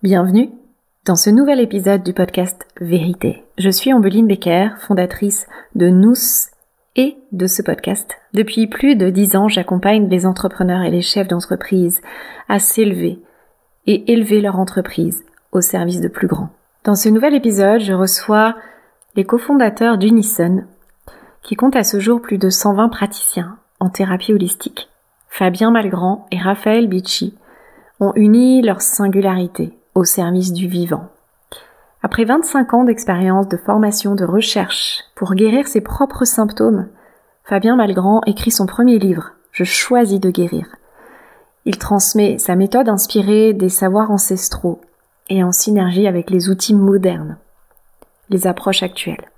Bienvenue dans ce nouvel épisode du podcast Vérité. Je suis Ambeline Becker, fondatrice de Nous et de ce podcast. Depuis plus de 10 ans, j'accompagne les entrepreneurs et les chefs d'entreprise à s'élever et élever leur entreprise au service de plus grands. Dans ce nouvel épisode, je reçois les cofondateurs d'Unison, qui compte à ce jour plus de 120 praticiens en thérapie holistique. Fabien Malgrand et Raphaël Bicci ont uni leur singularité au service du vivant. Après 25 ans d'expérience, de formation, de recherche pour guérir ses propres symptômes, Fabien Malgrand écrit son premier livre, Je choisis de guérir. Il transmet sa méthode inspirée des savoirs ancestraux et en synergie avec les outils modernes, les approches actuelles.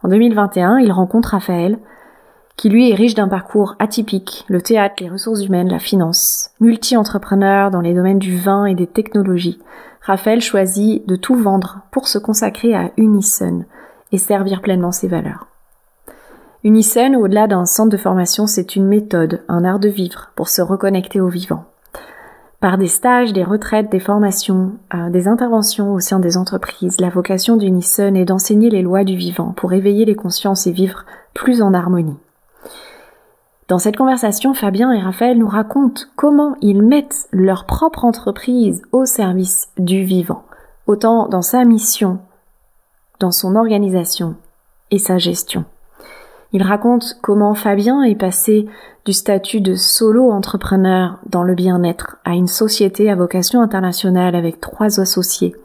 En 2021, il rencontre Raphaël, qui lui est riche d'un parcours atypique, le théâtre, les ressources humaines, la finance. Multi-entrepreneur dans les domaines du vin et des technologies, Raphaël choisit de tout vendre pour se consacrer à Unison et servir pleinement ses valeurs. Unison, au-delà d'un centre de formation, c'est une méthode, un art de vivre pour se reconnecter au vivant. Par des stages, des retraites, des formations, des interventions au sein des entreprises, la vocation d'Unison est d'enseigner les lois du vivant pour éveiller les consciences et vivre plus en harmonie. Dans cette conversation, Fabien et Raphaël nous racontent comment ils mettent leur propre entreprise au service du vivant, autant dans sa mission, dans son organisation et sa gestion. Ils racontent comment Fabien est passé du statut de solo-entrepreneur dans le bien-être à une société à vocation internationale avec 3 associés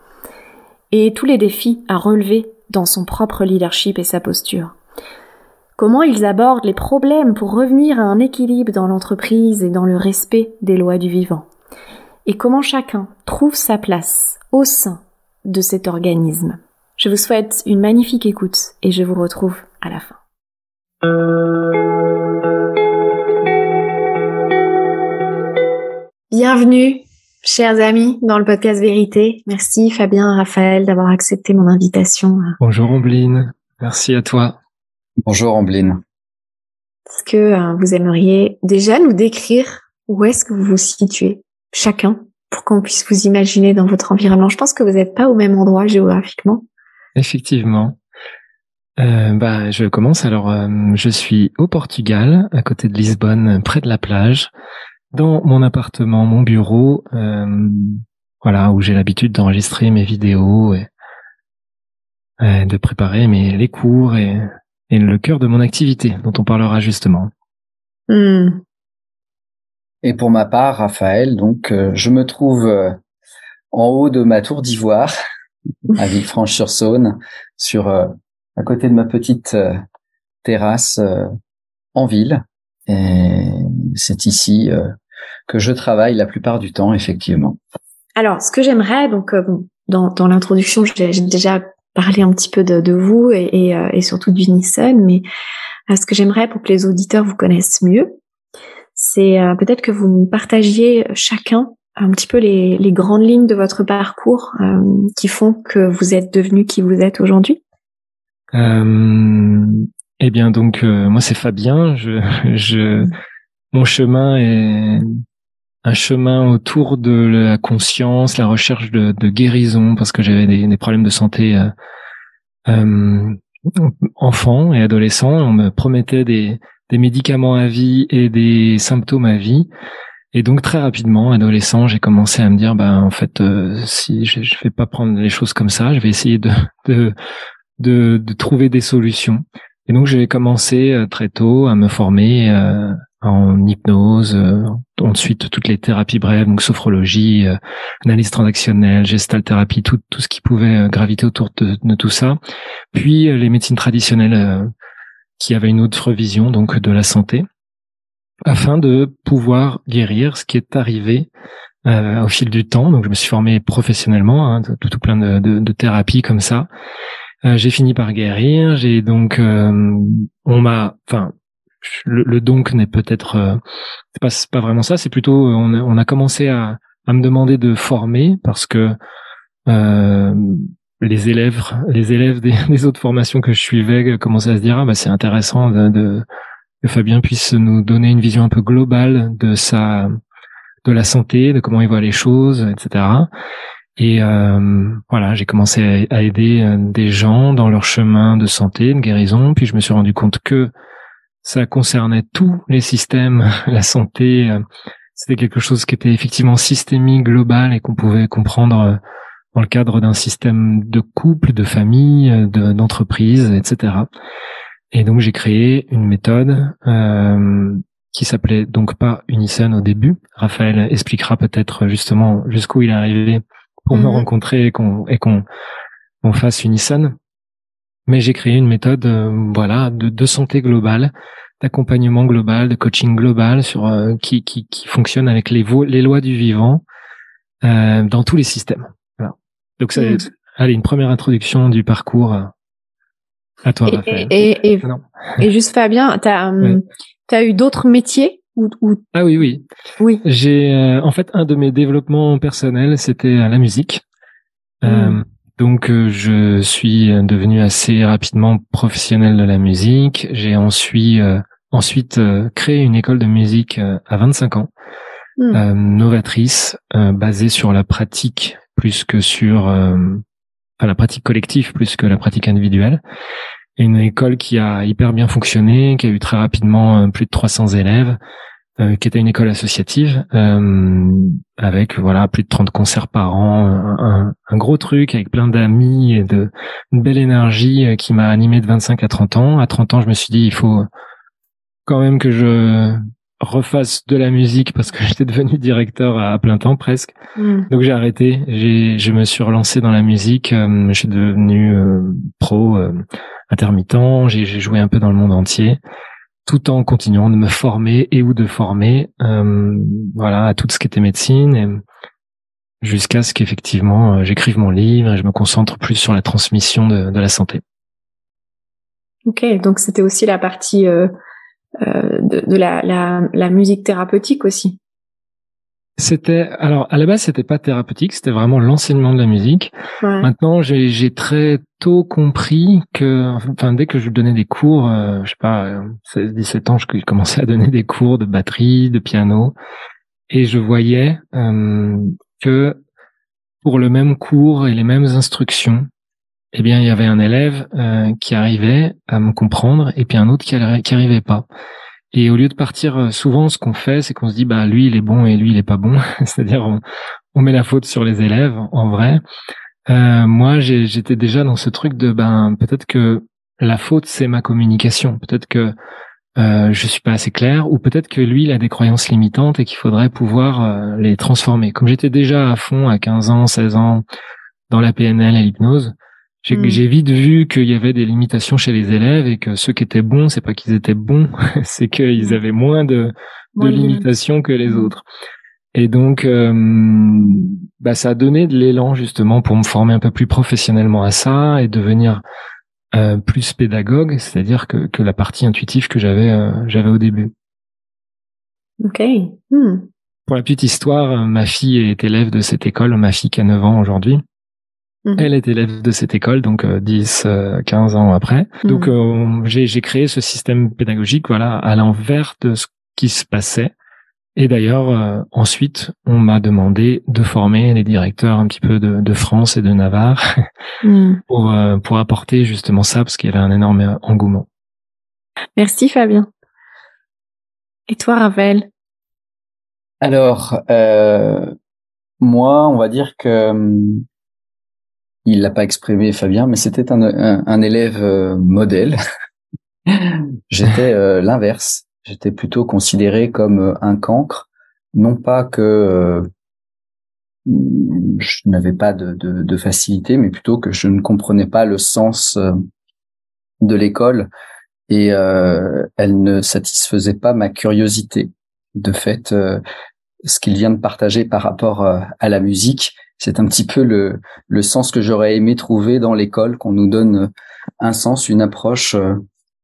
et tous les défis à relever dans son propre leadership et sa posture. Comment ils abordent les problèmes pour revenir à un équilibre dans l'entreprise et dans le respect des lois du vivant. Et comment chacun trouve sa place au sein de cet organisme. Je vous souhaite une magnifique écoute et je vous retrouve à la fin. Bienvenue, chers amis, dans le podcast Vérité. Merci Fabien et Raphaël d'avoir accepté mon invitation. Bonjour Ambeline, merci à toi. Bonjour Ambeline. Est-ce que vous aimeriez déjà nous décrire où est-ce que vous vous situez, chacun, pour qu'on puisse vous imaginer dans votre environnement? Je pense que vous n'êtes pas au même endroit géographiquement. Effectivement. Je commence. Alors, je suis au Portugal, à côté de Lisbonne, près de la plage, dans mon appartement, mon bureau, où j'ai l'habitude d'enregistrer mes vidéos et de préparer les cours et le cœur de mon activité, dont on parlera justement. Et pour ma part, Raphaël, donc je me trouve en haut de ma tour d'ivoire, à Villefranche-sur-Saône, à côté de ma petite terrasse en ville. Et c'est ici que je travaille la plupart du temps, effectivement. Alors, ce que j'aimerais, donc dans l'introduction, j'ai déjà parler un petit peu de vous et surtout d'Unison, mais ce que j'aimerais pour que les auditeurs vous connaissent mieux, c'est peut-être que vous nous partagiez chacun un petit peu les grandes lignes de votre parcours qui font que vous êtes devenu qui vous êtes aujourd'hui. Moi c'est Fabien, mon chemin est un chemin autour de la conscience, la recherche de guérison, parce que j'avais des problèmes de santé enfant et adolescent. On me promettait des médicaments à vie et des symptômes à vie. Et donc très rapidement, adolescent, j'ai commencé à me dire, si je vais pas prendre les choses comme ça, je vais essayer de trouver des solutions. Et donc j'ai commencé très tôt à me former en hypnose, ensuite toutes les thérapies brèves, donc sophrologie, analyse transactionnelle, gestalt thérapie, tout ce qui pouvait graviter autour de tout ça. Puis les médecines traditionnelles qui avaient une autre vision donc de la santé, afin de pouvoir guérir, ce qui est arrivé au fil du temps. Donc je me suis formé professionnellement, tout plein de thérapies comme ça. J'ai fini par guérir. J'ai donc le donc n'est peut-être c'est pas vraiment ça, c'est plutôt on a commencé à me demander de former parce que les élèves des autres formations que je suivais commençaient à se dire c'est intéressant que Fabien puisse nous donner une vision un peu globale de la santé, de comment il voit les choses, etc. Et voilà, j'ai commencé à aider des gens dans leur chemin de santé, de guérison. Puis je me suis rendu compte que ça concernait tous les systèmes, la santé. C'était quelque chose qui était effectivement systémique, global, et qu'on pouvait comprendre dans le cadre d'un système de couple, de famille, d'entreprise, etc. Et donc j'ai créé une méthode qui s'appelait donc pas Unison au début. Raphaël expliquera peut-être justement jusqu'où il est arrivé pour me rencontrer et qu'on fasse Unison. Mais j'ai créé une méthode voilà de santé globale, d'accompagnement global, de coaching global sur qui fonctionne avec les lois du vivant dans tous les systèmes. Voilà. Donc ça, allez, une première introduction du parcours à toi, Raphaël. Et juste Fabien, t'as eu d'autres métiers ou... Ah oui. J'ai en fait un de mes développements personnels, c'était la musique. Donc je suis devenu assez rapidement professionnel de la musique. J'ai ensuite créé une école de musique à 25 ans, novatrice, basée sur la pratique plus que sur la pratique collective plus que la pratique individuelle. Une école qui a hyper bien fonctionné, qui a eu très rapidement plus de 300 élèves, qui était une école associative, avec voilà plus de 30 concerts par an, un gros truc avec plein d'amis et une belle énergie qui m'a animé de 25 à 30 ans. À 30 ans, je me suis dit il faut quand même que je refasse de la musique parce que j'étais devenu directeur à plein temps presque. Donc j'ai arrêté, je me suis relancé dans la musique, je suis devenu pro intermittent, j'ai joué un peu dans le monde entier, tout en continuant de me former ou de former voilà à tout ce qui était médecine, et jusqu'à ce qu'effectivement j'écrive mon livre et je me concentre plus sur la transmission de la santé. Ok, donc c'était aussi la partie de la musique thérapeutique aussi. Alors à la base c'était pas thérapeutique, c'était vraiment l'enseignement de la musique. Ouais. Maintenant j'ai très tôt compris que, enfin dès que je donnais des cours, je sais pas, 16-17 ans, je commençais à donner des cours de batterie, de piano, et je voyais que pour le même cours et les mêmes instructions, eh bien il y avait un élève qui arrivait à me comprendre et puis un autre qui arrivait pas. Et au lieu de partir, souvent, ce qu'on fait, c'est qu'on se dit, bah, lui, il est bon et lui, il est pas bon. C'est-à-dire, on met la faute sur les élèves, en vrai. Moi, j'étais déjà dans ce truc de, peut-être que la faute, c'est ma communication. Peut-être que je suis pas assez clair, ou peut-être que lui, il a des croyances limitantes et qu'il faudrait pouvoir les transformer. Comme j'étais déjà à fond à 15 ans, 16 ans, dans la PNL et l'hypnose, j'ai vite vu qu'il y avait des limitations chez les élèves et que ceux qui étaient bons, c'est pas qu'ils étaient bons, c'est qu'ils avaient moins de limitations que les autres. Et donc, ça a donné de l'élan justement pour me former un peu plus professionnellement à ça et devenir plus pédagogue, c'est-à-dire que la partie intuitive que j'avais au début. Ok. Pour la petite histoire, ma fille est élève de cette école, ma fille qui a 9 ans aujourd'hui. Elle est élève de cette école, donc 10-15 ans après. Donc j'ai créé ce système pédagogique, voilà, à l'envers de ce qui se passait. Et d'ailleurs, ensuite, on m'a demandé de former les directeurs un petit peu de France et de Navarre pour apporter justement ça, parce qu'il y avait un énorme engouement. Merci Fabien. Et toi, Raphaël? Alors, moi, on va dire que il l'a pas exprimé, Fabien, mais c'était un élève modèle. J'étais l'inverse. J'étais plutôt considéré comme un cancre. Non pas que je n'avais pas de facilité, mais plutôt que je ne comprenais pas le sens de l'école et elle ne satisfaisait pas ma curiosité. De fait, ce qu'il vient de partager par rapport à la musique, c'est un petit peu le sens que j'aurais aimé trouver dans l'école, qu'on nous donne un sens, une approche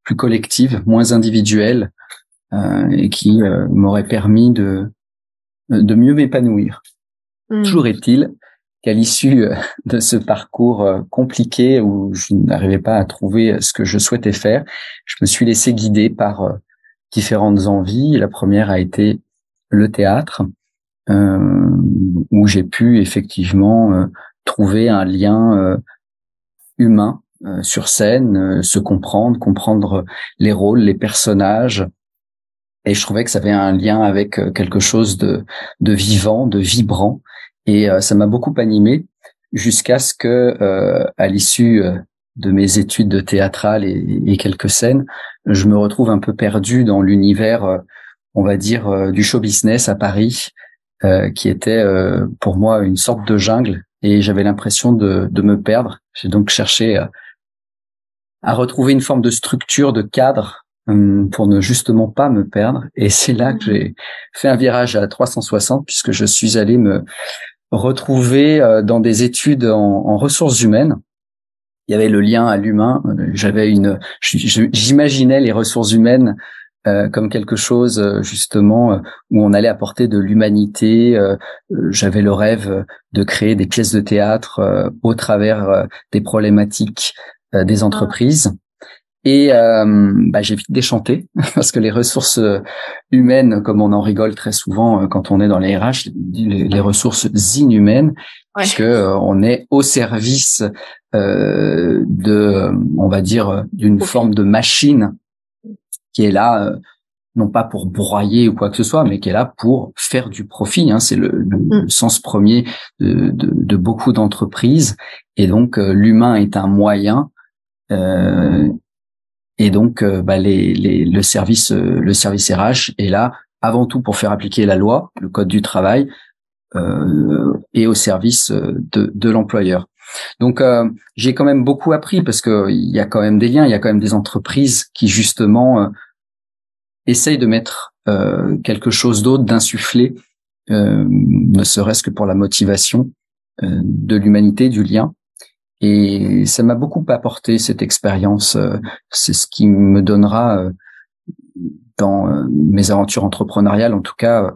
plus collective, moins individuelle, et qui m'aurait permis de mieux m'épanouir. Toujours est-il qu'à l'issue de ce parcours compliqué où je n'arrivais pas à trouver ce que je souhaitais faire, je me suis laissé guider par différentes envies. La première a été le théâtre, où j'ai pu effectivement trouver un lien humain sur scène, se comprendre les rôles, les personnages. Et je trouvais que ça avait un lien avec quelque chose de vivant, de vibrant. Et ça m'a beaucoup animé jusqu'à ce que, à l'issue de mes études de théâtrales et quelques scènes, je me retrouve un peu perdu dans l'univers, on va dire, du show business à Paris, qui était pour moi une sorte de jungle. Et j'avais l'impression de me perdre. J'ai donc cherché à retrouver une forme de structure, de cadre, pour ne justement pas me perdre. Et c'est là que j'ai fait un virage à 360, puisque je suis allé me retrouver dans des études en ressources humaines. Il y avait le lien à l'humain. J'imaginais les ressources humaines comme quelque chose justement où on allait apporter de l'humanité. J'avais le rêve de créer des pièces de théâtre au travers des problématiques des entreprises. Et j'ai vite déchanté parce que les ressources humaines, comme on en rigole très souvent quand on est dans les RH, les ressources inhumaines, puisque on est au service on va dire, d'une forme de machine qui est là, non pas pour broyer ou quoi que ce soit, mais qui est là pour faire du profit. C'est le sens premier de beaucoup d'entreprises. Et donc, l'humain est un moyen. Et donc, le service RH est là avant tout pour faire appliquer la loi, le code du travail, et au service de l'employeur. Donc, j'ai quand même beaucoup appris parce que il y a quand même des liens, il y a quand même des entreprises qui justement essayent de mettre quelque chose d'autre, d'insuffler, ne serait-ce que pour la motivation de l'humanité, du lien. Et ça m'a beaucoup apporté cette expérience. C'est ce qui me donnera dans mes aventures entrepreneuriales, en tout cas,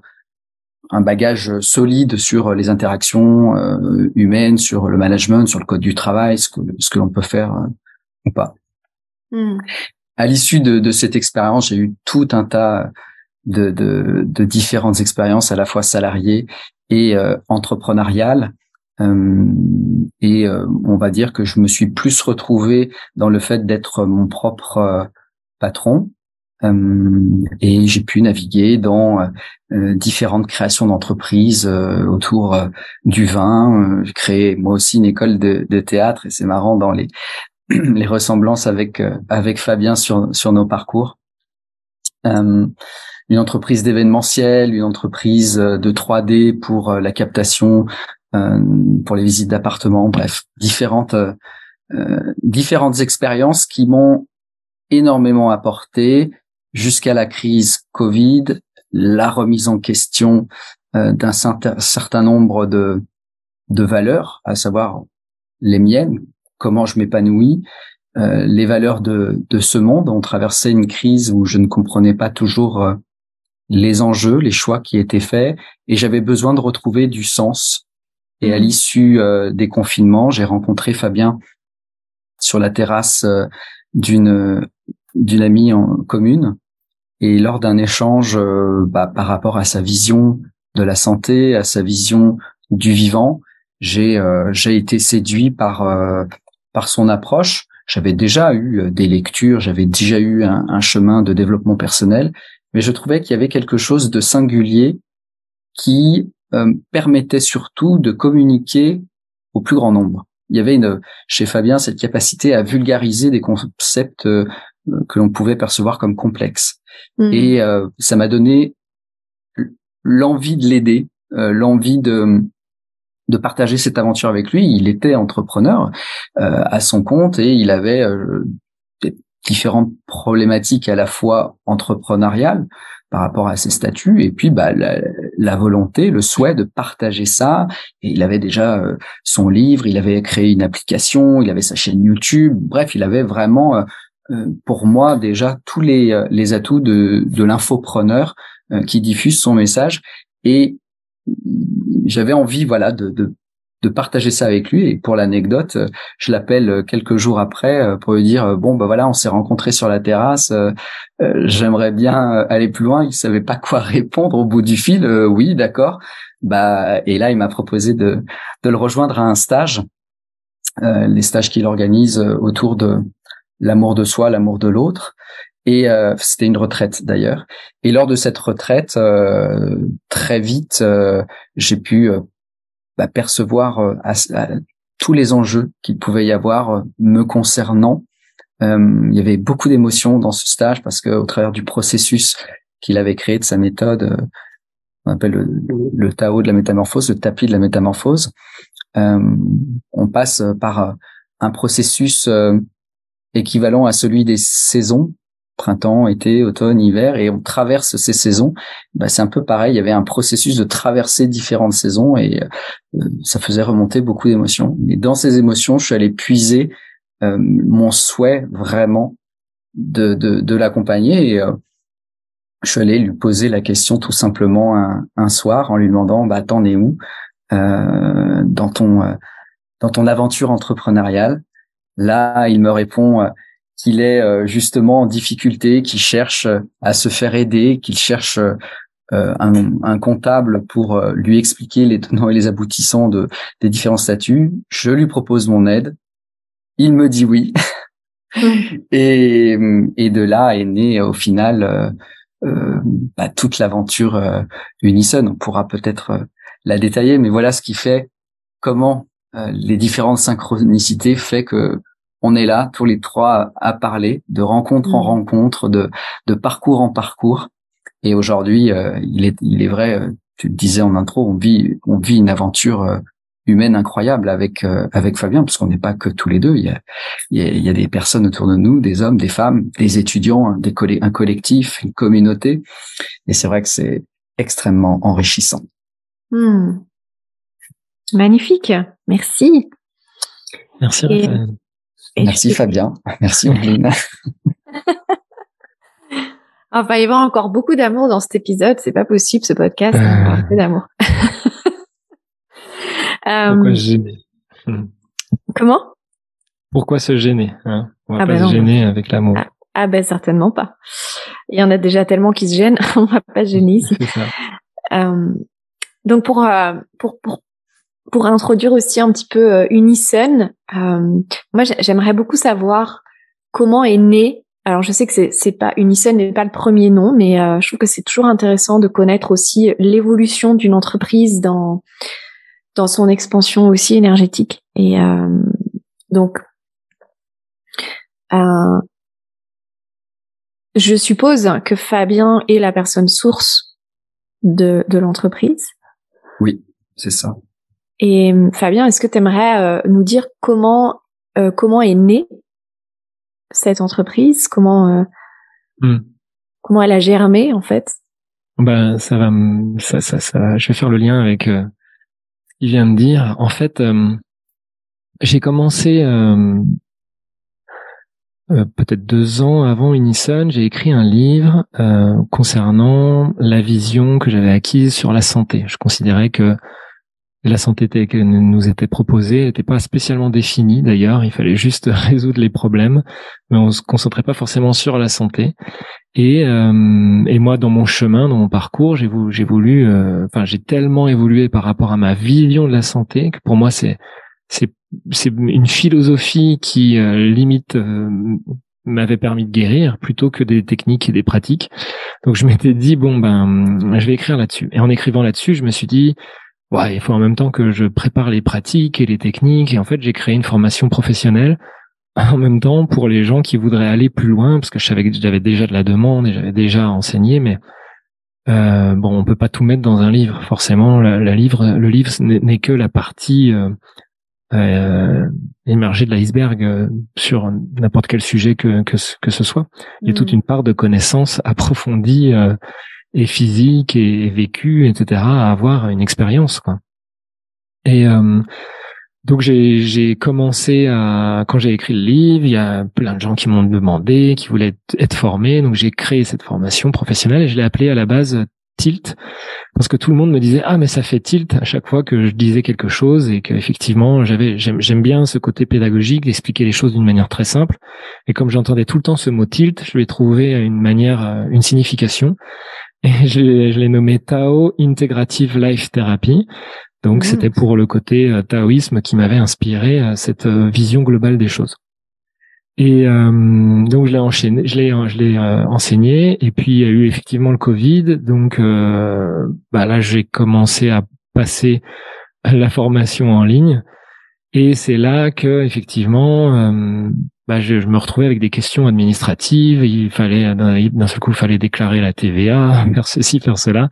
un bagage solide sur les interactions humaines, sur le management, sur le code du travail, ce que l'on peut faire ou pas. À l'issue de cette expérience, j'ai eu tout un tas de différentes expériences, à la fois salariées et entrepreneuriales. On va dire que je me suis plus retrouvé dans le fait d'être mon propre patron, et j'ai pu naviguer dans différentes créations d'entreprises autour du vin. J'ai créé moi aussi une école de théâtre et c'est marrant dans les ressemblances avec Fabien sur nos parcours. Une entreprise d'événementiel, une entreprise de 3D pour la captation, pour les visites d'appartements, bref, différentes expériences qui m'ont énormément apporté jusqu'à la crise Covid, la remise en question d'un certain nombre de valeurs, à savoir les miennes, comment je m'épanouis, les valeurs de ce monde. On traversait une crise où je ne comprenais pas toujours les enjeux, les choix qui étaient faits, et j'avais besoin de retrouver du sens. Et à l'issue des confinements, j'ai rencontré Fabien sur la terrasse d'une amie en commune. Et lors d'un échange par rapport à sa vision de la santé, à sa vision du vivant, j'ai été séduit par son approche. J'avais déjà eu des lectures, j'avais déjà eu un chemin de développement personnel, mais je trouvais qu'il y avait quelque chose de singulier qui permettait surtout de communiquer au plus grand nombre. Il y avait chez Fabien cette capacité à vulgariser des concepts que l'on pouvait percevoir comme complexes. Et ça m'a donné l'envie de l'aider, l'envie de partager cette aventure avec lui. Il était entrepreneur à son compte et il avait des différentes problématiques à la fois entrepreneuriales par rapport à ses statuts et puis la volonté, le souhait de partager ça. Et il avait déjà son livre, il avait créé une application, il avait sa chaîne YouTube. Bref, il avait vraiment pour moi déjà tous les atouts de l'infopreneur qui diffuse son message. Et j'avais envie de de partager ça avec lui. Et pour l'anecdote, je l'appelle quelques jours après pour lui dire bon bah voilà, on s'est rencontrés sur la terrasse. J'aimerais bien aller plus loin. Il savait pas quoi répondre au bout du fil. Oui, d'accord. Bah et là il m'a proposé de le rejoindre à un stage. Les stages qu'il organise autour de l'amour de soi, l'amour de l'autre. Et c'était une retraite d'ailleurs. Et lors de cette retraite, très vite, j'ai pu percevoir tous les enjeux qu'il pouvait y avoir me concernant. Il y avait beaucoup d'émotions dans ce stage parce que au travers du processus qu'il avait créé, de sa méthode, on appelle le Tao de la métamorphose, le tapis de la métamorphose, on passe par un processus équivalent à celui des saisons, printemps, été, automne, hiver, et on traverse ces saisons. C'est un peu pareil, il y avait un processus de traverser différentes saisons et ça faisait remonter beaucoup d'émotions. Et dans ces émotions, je suis allé puiser mon souhait vraiment de l'accompagner et je suis allé lui poser la question tout simplement un soir en lui demandant t'en es où dans ton aventure entrepreneuriale. Là, il me répond qu'il est justement en difficulté, qu'il cherche à se faire aider, qu'il cherche un comptable pour lui expliquer les tenants et les aboutissants des différents statuts. Je lui propose mon aide. Il me dit oui. Et de là est née au final toute l'aventure Unison. On pourra peut-être la détailler, mais voilà ce qui fait comment les différentes synchronicités fait que on est là tous les trois à parler de rencontre en rencontre, de parcours en parcours. Et aujourd'hui, il est vrai, tu le disais en intro, on vit une aventure humaine incroyable avec Fabien, parce qu'on n'est pas que tous les deux. Il y a des personnes autour de nous, des hommes, des femmes, des étudiants, un collectif, une communauté. Et c'est vrai que c'est extrêmement enrichissant. Magnifique, merci. Merci Raphaël. Merci Fabien, merci Ambline. Il va y avoir encore beaucoup d'amour dans cet épisode, c'est pas possible ce podcast, un peu d'amour. Pourquoi se gêner Comment? Pourquoi se gêner hein? On va pas non, se gêner avec l'amour. Certainement pas. Il y en a déjà tellement qui se gênent, on va pas se gêner ici. C'est ça. Donc pour introduire aussi un petit peu Unison, moi j'aimerais beaucoup savoir comment est né. Alors je sais que c'est pas Unison n'est pas le premier nom, mais je trouve que c'est toujours intéressant de connaître aussi l'évolution d'une entreprise dans son expansion aussi énergétique. Et donc je suppose que Fabien est la personne source de l'entreprise. Oui, c'est ça. Et Fabien, est-ce que tu aimerais nous dire comment est née cette entreprise, comment elle a germé en fait? Ça va, je vais faire le lien avec ce qu'il vient de dire. En fait, j'ai commencé peut-être 2 ans avant Unison, j'ai écrit un livre concernant la vision que j'avais acquise sur la santé. Je considérais que la santé qui nous était proposée n'était pas spécialement définie d'ailleurs, il fallait juste résoudre les problèmes, mais on se concentrait pas forcément sur la santé. Et moi, dans mon chemin, dans mon parcours, j'ai tellement évolué par rapport à ma vision de la santé que pour moi c'est une philosophie qui limite m'avait permis de guérir plutôt que des techniques et des pratiques. Donc je m'étais dit je vais écrire là-dessus. Et en écrivant là-dessus, je me suis dit il faut en même temps que je prépare les pratiques et les techniques. Et en fait, j'ai créé une formation professionnelle en même temps pour les gens qui voudraient aller plus loin, parce que je savais que j'avais déjà de la demande et j'avais déjà enseigné, mais on peut pas tout mettre dans un livre. Forcément, le livre n'est que la partie émergée de l'iceberg sur n'importe quel sujet que ce soit. Il y a toute une part de connaissances approfondies et physique et vécu, etc., à avoir une expérience, quoi. Et donc j'ai commencé quand j'ai écrit le livre, il y a plein de gens qui m'ont demandé, qui voulaient être formés, donc j'ai créé cette formation professionnelle et je l'ai appelée à la base tilt, parce que tout le monde me disait mais ça fait tilt à chaque fois que je disais quelque chose, et qu'effectivement j'aime bien ce côté pédagogique d'expliquer les choses d'une manière très simple, et comme j'entendais tout le temps ce mot tilt, je lui ai trouvé une signification, et je l'ai nommé Tao Integrative Life Therapy. Donc c'était pour le côté taoïsme qui m'avait inspiré cette vision globale des choses. Et donc je l'ai enseigné, et puis il y a eu effectivement le Covid, donc là j'ai commencé à passer la formation en ligne, et c'est là que effectivement je me retrouvais avec des questions administratives. Il fallait d'un seul coup déclarer la TVA, faire ceci, faire cela.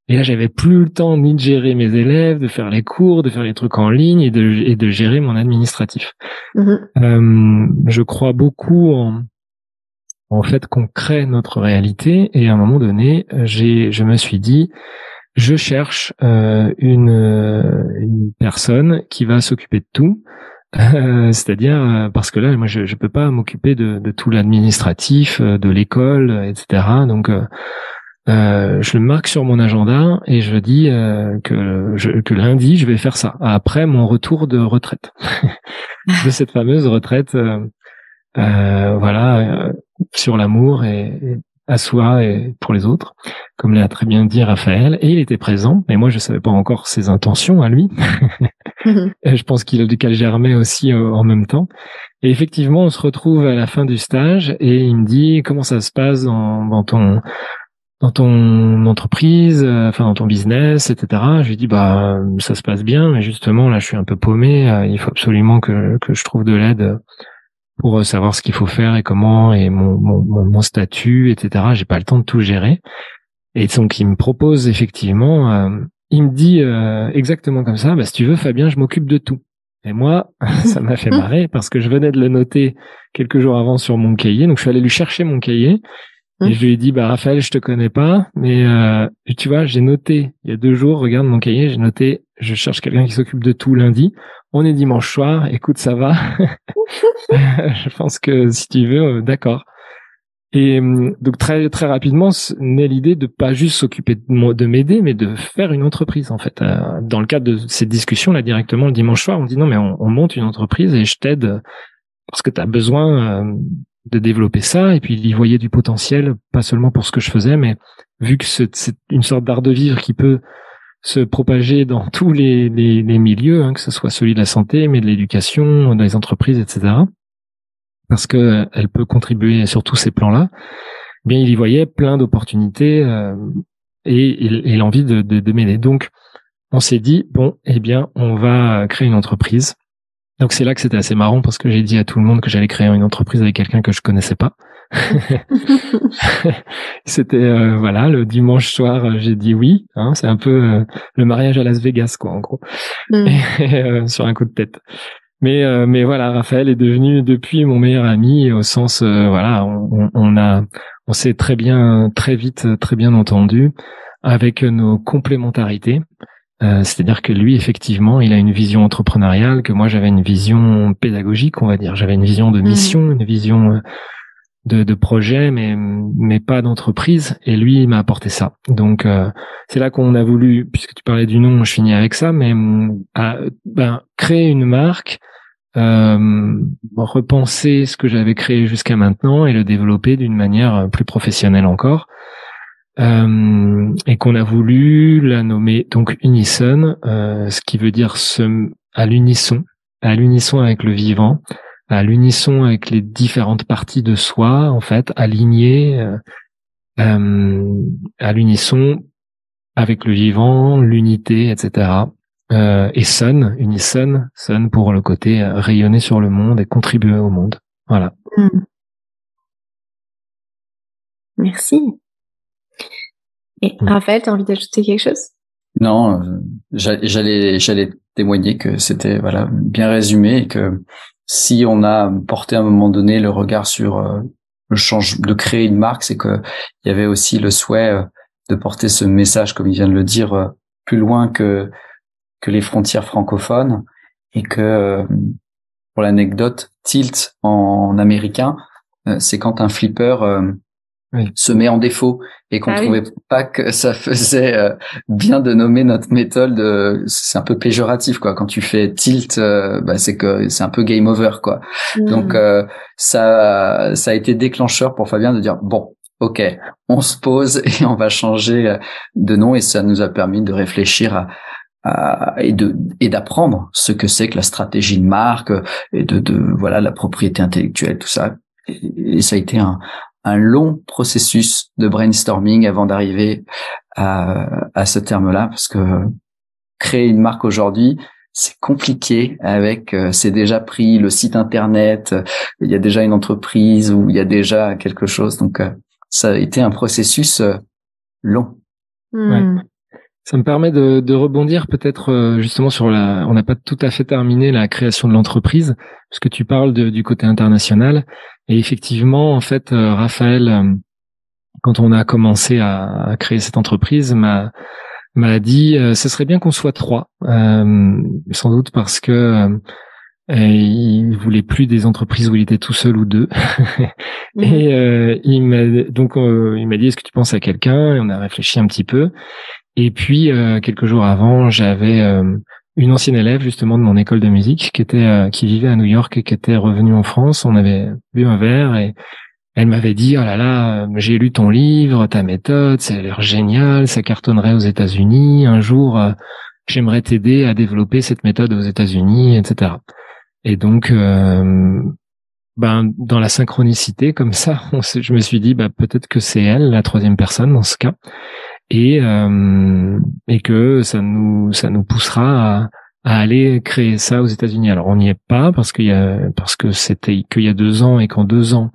Et là, j'avais plus le temps ni de gérer mes élèves, de faire les cours, de faire les trucs en ligne, et de gérer mon administratif. Je crois beaucoup en fait qu'on crée notre réalité, et à un moment donné, je me suis dit, je cherche une personne qui va s'occuper de tout, c'est-à-dire parce que là, moi, je peux pas m'occuper de tout l'administratif, de l'école, etc. Donc je le marque sur mon agenda, et je dis que lundi je vais faire ça après mon retour de retraite, de cette fameuse retraite sur l'amour et à soi et pour les autres, comme l'a très bien dit Raphaël. Et il était présent, mais moi je savais pas encore ses intentions à lui. Et je pense qu'elle germait aussi en même temps. Et effectivement, on se retrouve à la fin du stage, et il me dit comment ça se passe dans ton entreprise, dans ton business, etc. Je lui dis ça se passe bien, mais justement là je suis un peu paumé. Il faut absolument que je trouve de l'aide pour savoir ce qu'il faut faire et comment, et mon statut, etc. J'ai pas le temps de tout gérer. Et donc il me propose effectivement, il me dit exactement comme ça, si tu veux Fabien, je m'occupe de tout. Et moi ça m'a fait marrer, parce que je venais de le noter quelques jours avant sur mon cahier, donc je suis allé lui chercher mon cahier. Et je lui ai dit, Raphaël, je te connais pas, mais tu vois, j'ai noté, il y a 2 jours, regarde mon cahier, j'ai noté, je cherche quelqu'un qui s'occupe de tout lundi. On est dimanche soir, écoute, ça va. Je pense que si tu veux, d'accord. Et donc très très rapidement naît l'idée de pas juste s'occuper de m'aider, mais de faire une entreprise, en fait. Dans le cadre de cette discussion là, directement le dimanche soir, on dit non, mais on monte une entreprise, et je t'aide parce que tu as besoin de développer ça. Et puis il y voyait du potentiel, pas seulement pour ce que je faisais, mais vu que c'est une sorte d'art de vivre qui peut se propager dans tous les milieux, que ce soit celui de la santé, mais de l'éducation, dans les entreprises, etc. Parce que elle peut contribuer sur tous ces plans-là. Bien, il y voyait plein d'opportunités et l'envie de m'aider. Donc, on s'est dit on va créer une entreprise. Donc c'est là que c'était assez marrant, parce que j'ai dit à tout le monde que j'allais créer une entreprise avec quelqu'un que je connaissais pas. C'était le dimanche soir, j'ai dit oui. C'est un peu le mariage à Las Vegas, quoi, en gros, sur un coup de tête. Mais voilà, Raphaël est devenu depuis mon meilleur ami, au sens on s'est très vite très bien entendu, avec nos complémentarités. C'est-à-dire que lui, effectivement, il a une vision entrepreneuriale, que moi j'avais une vision pédagogique, on va dire. J'avais une vision de mission, une vision de projet, mais pas d'entreprise. Et lui, il m'a apporté ça. Donc c'est là qu'on a voulu, puisque tu parlais du nom, je finis avec ça, mais créer une marque, repenser ce que j'avais créé jusqu'à maintenant et le développer d'une manière plus professionnelle encore. Et qu'on a voulu la nommer donc Unison, ce qui veut dire à l'unisson avec le vivant, à l'unisson avec les différentes parties de soi, en fait, alignées à l'unisson avec le vivant, l'unité, etc. Et Unison pour le côté rayonner sur le monde et contribuer au monde. Voilà. Merci. Et Raphaël, t'as envie d'ajouter quelque chose? Non, j'allais témoigner que c'était bien résumé, et que si on a porté à un moment donné le regard sur de créer une marque, c'est que il y avait aussi le souhait de porter ce message, comme il vient de le dire, plus loin que les frontières francophones, et que pour l'anecdote, tilt en américain, c'est quand un flipper se met en défaut et qu'on trouvait pas que ça faisait bien de nommer notre méthode. C'est un peu péjoratif, quoi. Quand tu fais tilt, c'est que c'est un peu game over, quoi. Donc ça a été déclencheur pour Fabien de dire bon, ok, on se pose et on va changer de nom, et ça nous a permis de réfléchir et d'apprendre ce que c'est que la stratégie de marque et de voilà, la propriété intellectuelle, tout ça. Et ça a été un long processus de brainstorming avant d'arriver à ce terme-là, parce que créer une marque aujourd'hui, c'est compliqué avec c'est déjà pris, le site internet, il y a déjà une entreprise ou il y a déjà quelque chose, donc ça a été un processus long. Ouais. Ça me permet de rebondir peut-être justement sur on n'a pas tout à fait terminé la création de l'entreprise, parce que tu parles du côté international. Et effectivement, en fait, Raphaël, quand on a commencé à créer cette entreprise, m'a dit ce serait bien qu'on soit 3, sans doute parce que il voulait plus des entreprises où il était tout seul ou 2. Et il m'a dit est-ce que tu penses à quelqu'un? Et on a réfléchi un petit peu. Et puis quelques jours avant, j'avais une ancienne élève justement de mon école de musique qui vivait à New York et qui était revenue en France. On avait bu un verre et elle m'avait dit oh là là, j'ai lu ton livre, ta méthode, ça a l'air génial, ça cartonnerait aux États-Unis. Un jour, j'aimerais t'aider à développer cette méthode aux États-Unis, etc. Et donc dans la synchronicité comme ça, je me suis dit peut-être que c'est elle la troisième personne dans ce cas. Et que ça nous poussera à aller créer ça aux États-Unis. Alors on n'y est pas parce que c'était qu'il y a 2 ans, et qu'en 2 ans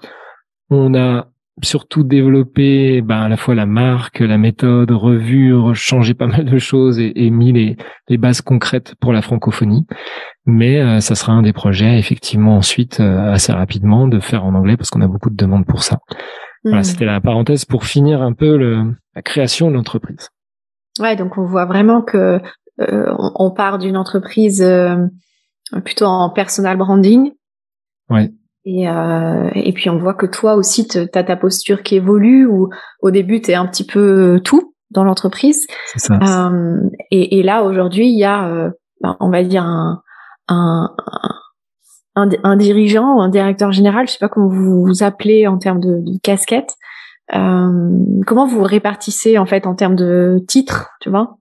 on a surtout développé à la fois la marque, la méthode, revu, changé pas mal de choses et mis les bases concrètes pour la francophonie. Mais ça sera un des projets effectivement ensuite assez rapidement de faire en anglais, parce qu'on a beaucoup de demandes pour ça. Voilà, c'était la parenthèse pour finir un peu la création de l'entreprise. Ouais, donc on voit vraiment que on part d'une entreprise plutôt en personal branding. Ouais. Et puis on voit que toi aussi t'as ta posture qui évolue, où au début t'es un petit peu tout dans l'entreprise. C'est ça. Et là aujourd'hui il y a on va dire un dirigeant ou un directeur général, je sais pas comment vous vous appelez en termes de casquette. Comment vous répartissez en fait en termes de titres, tu vois?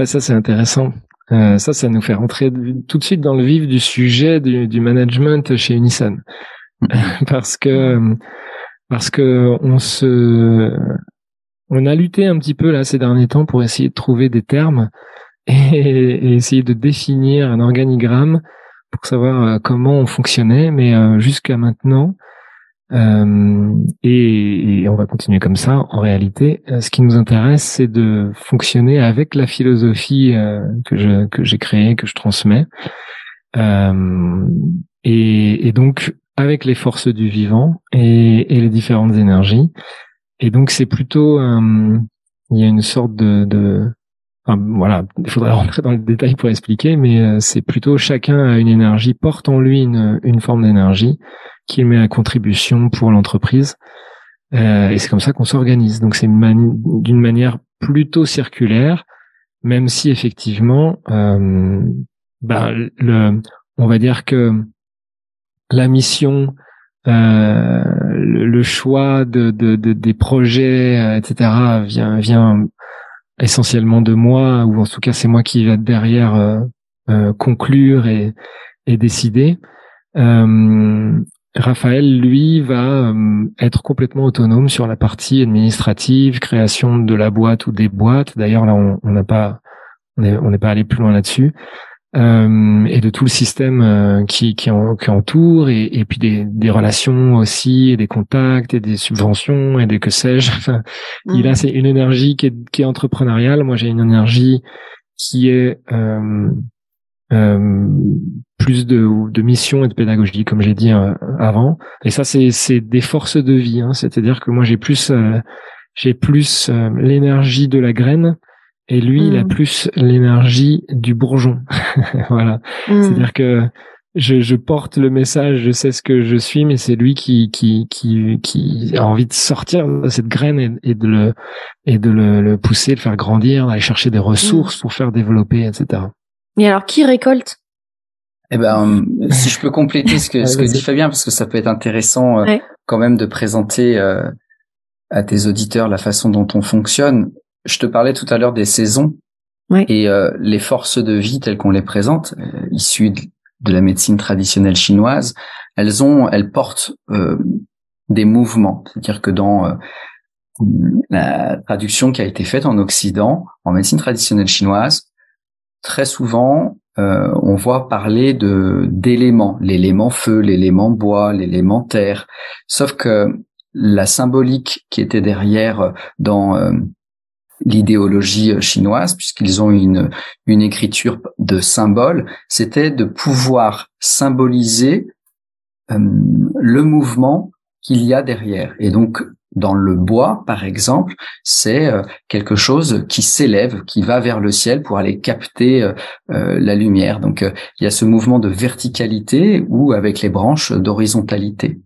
Ça c'est intéressant. Ça nous fait rentrer tout de suite dans le vif du sujet du management chez Unison. parce que on a lutté un petit peu là ces derniers temps pour essayer de trouver des termes et essayer de définir un organigramme pour savoir comment on fonctionnait, mais jusqu'à maintenant, et on va continuer comme ça, en réalité, ce qui nous intéresse, c'est de fonctionner avec la philosophie que j'ai créée, que je transmets, et donc avec les forces du vivant et les différentes énergies. Et donc c'est plutôt, il y a une sorte voilà, il faudrait rentrer dans le détail pour expliquer, mais c'est plutôt chacun a une énergie, porte en lui une forme d'énergie qu'il met à contribution pour l'entreprise, et c'est comme ça qu'on s'organise. Donc c'est d'une manière plutôt circulaire, même si effectivement, on va dire que la mission, le choix des projets, etc. vient essentiellement de moi, ou en tout cas c'est moi qui va derrière conclure et décider. Raphaël, lui, va être complètement autonome sur la partie administrative, création de la boîte ou des boîtes. D'ailleurs là, on n'est pas allé plus loin là-dessus. Et de tout le système qui entoure, et puis des relations aussi, et des contacts, et des subventions, et des que sais-je. Enfin, il a une énergie qui est entrepreneuriale. Moi, j'ai une énergie qui est plus de mission et de pédagogie, comme j'ai dit avant. Et ça, c'est des forces de vie. Hein. C'est-à-dire que moi, j'ai plus l'énergie de la graine. Et lui, il a plus l'énergie du bourgeon. Voilà. C'est-à-dire que je porte le message, je sais ce que je suis, mais c'est lui qui a envie de sortir de cette graine et de le pousser, de le faire grandir, d'aller chercher des ressources pour faire développer, etc. Et alors, qui récolte? Eh ben, si je peux compléter ce que dit Fabien, parce que ça peut être intéressant quand même de présenter à tes auditeurs la façon dont on fonctionne. Je te parlais tout à l'heure des saisons et les forces de vie telles qu'on les présente, issues de la médecine traditionnelle chinoise, elles portent des mouvements. C'est-à-dire que dans la traduction qui a été faite en Occident, en médecine traditionnelle chinoise, très souvent, on voit parler d'éléments, l'élément feu, l'élément bois, l'élément terre. Sauf que la symbolique qui était derrière dans l'idéologie chinoise, puisqu'ils ont une écriture de symboles, c'était de pouvoir symboliser le mouvement qu'il y a derrière. Et donc, dans le bois, par exemple, c'est quelque chose qui s'élève, qui va vers le ciel pour aller capter la lumière. Donc, il y a ce mouvement de verticalité ou avec les branches d'horizontalité.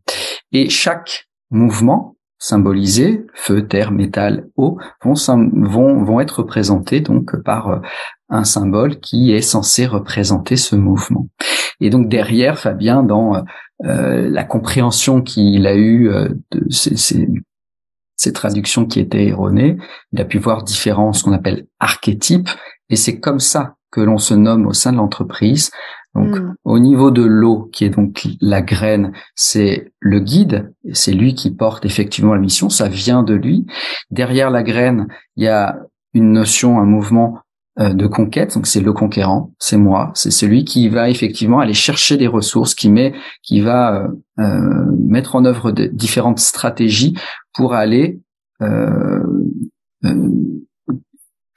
Et chaque mouvement symbolisé, feu, terre, métal, eau, vont être représentés donc par un symbole qui est censé représenter ce mouvement. Et donc derrière, Fabien, dans la compréhension qu'il a eue de ces traductions qui étaient erronées, il a pu voir différents, ce qu'on appelle archétypes, et c'est comme ça que l'on se nomme au sein de l'entreprise. Donc, au niveau de l'eau, qui est donc la graine, c'est le guide, et c'est lui qui porte effectivement la mission, ça vient de lui. Derrière la graine, il y a une notion, un mouvement de conquête, donc c'est le conquérant, c'est moi, c'est celui qui va effectivement aller chercher des ressources, qui va mettre en œuvre différentes stratégies pour aller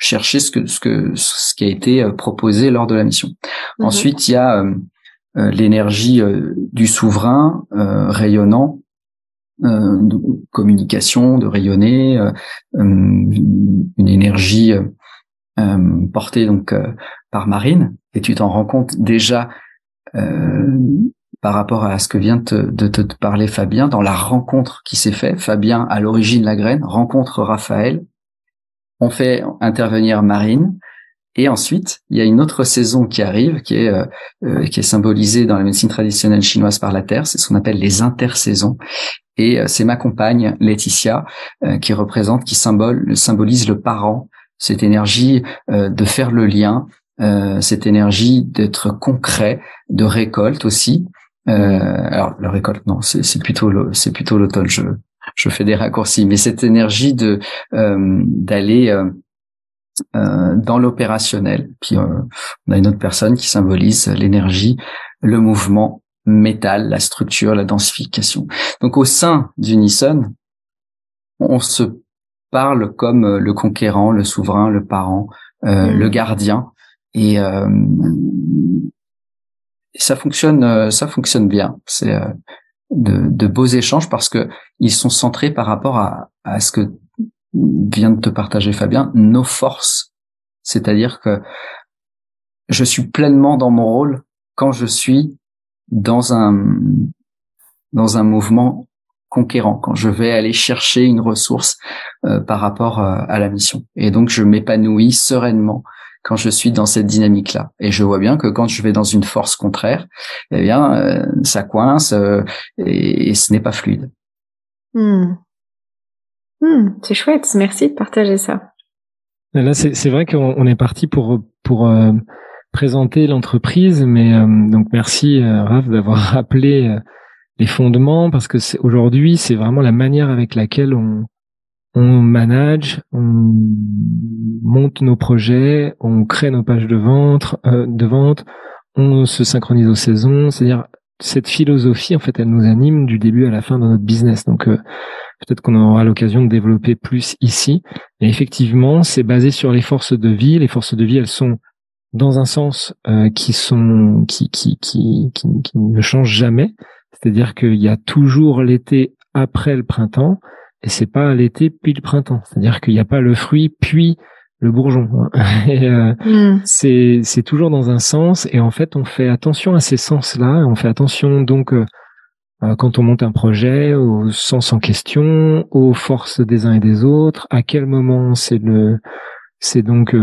chercher ce qui a été proposé lors de la mission. Ensuite, il y a l'énergie du souverain rayonnant, de communication, de rayonner, une énergie portée donc par Marine. Et tu t'en rends compte déjà par rapport à ce que vient de te parler Fabien, dans la rencontre qui s'est faite. Fabien, à l'origine de la graine, rencontre Raphaël. On fait intervenir Marine, et ensuite il y a une autre saison qui arrive, qui est symbolisée dans la médecine traditionnelle chinoise par la terre. C'est ce qu'on appelle les intersaisons, et c'est ma compagne Laetitia qui symbolise le parent, cette énergie de faire le lien, cette énergie d'être concret, de récolte aussi. Alors la récolte, non, c'est plutôt l'automne. Je fais des raccourcis, mais cette énergie d'aller dans l'opérationnel. Puis on a une autre personne qui symbolise l'énergie, le mouvement, métal, la structure, la densification. Donc au sein d'Unison, on se parle comme le conquérant, le souverain, le parent, le gardien, et ça fonctionne bien. C'est de beaux échanges parce que ils sont centrés par rapport à ce que vient de te partager Fabien, nos forces. C'est-à-dire que je suis pleinement dans mon rôle quand je suis dans un mouvement conquérant, quand je vais aller chercher une ressource par rapport à la mission. Et donc je m'épanouis sereinement quand je suis dans cette dynamique-là. Et je vois bien que quand je vais dans une force contraire, eh bien, ça coince et ce n'est pas fluide. C'est chouette, merci de partager ça. Et là, c'est vrai qu'on est parti pour présenter l'entreprise, mais donc merci Raph d'avoir rappelé les fondements, parce que aujourd'hui, c'est vraiment la manière avec laquelle on manage, on monte nos projets, on crée nos pages de vente, on se synchronise aux saisons. C'est-à-dire, cette philosophie, en fait, elle nous anime du début à la fin de notre business. Donc, peut-être qu'on aura l'occasion de développer plus ici. Et effectivement, c'est basé sur les forces de vie. Les forces de vie, elles sont dans un sens qui ne changent jamais. C'est-à-dire qu'il y a toujours l'été après le printemps. Et c'est pas l'été puis le printemps. C'est-à-dire qu'il n'y a pas le fruit puis le bourgeon. Hein. Et, c'est toujours dans un sens. Et en fait, on fait attention à ces sens-là. On fait attention donc quand on monte un projet, au sens en question, aux forces des uns et des autres, à quel moment c'est donc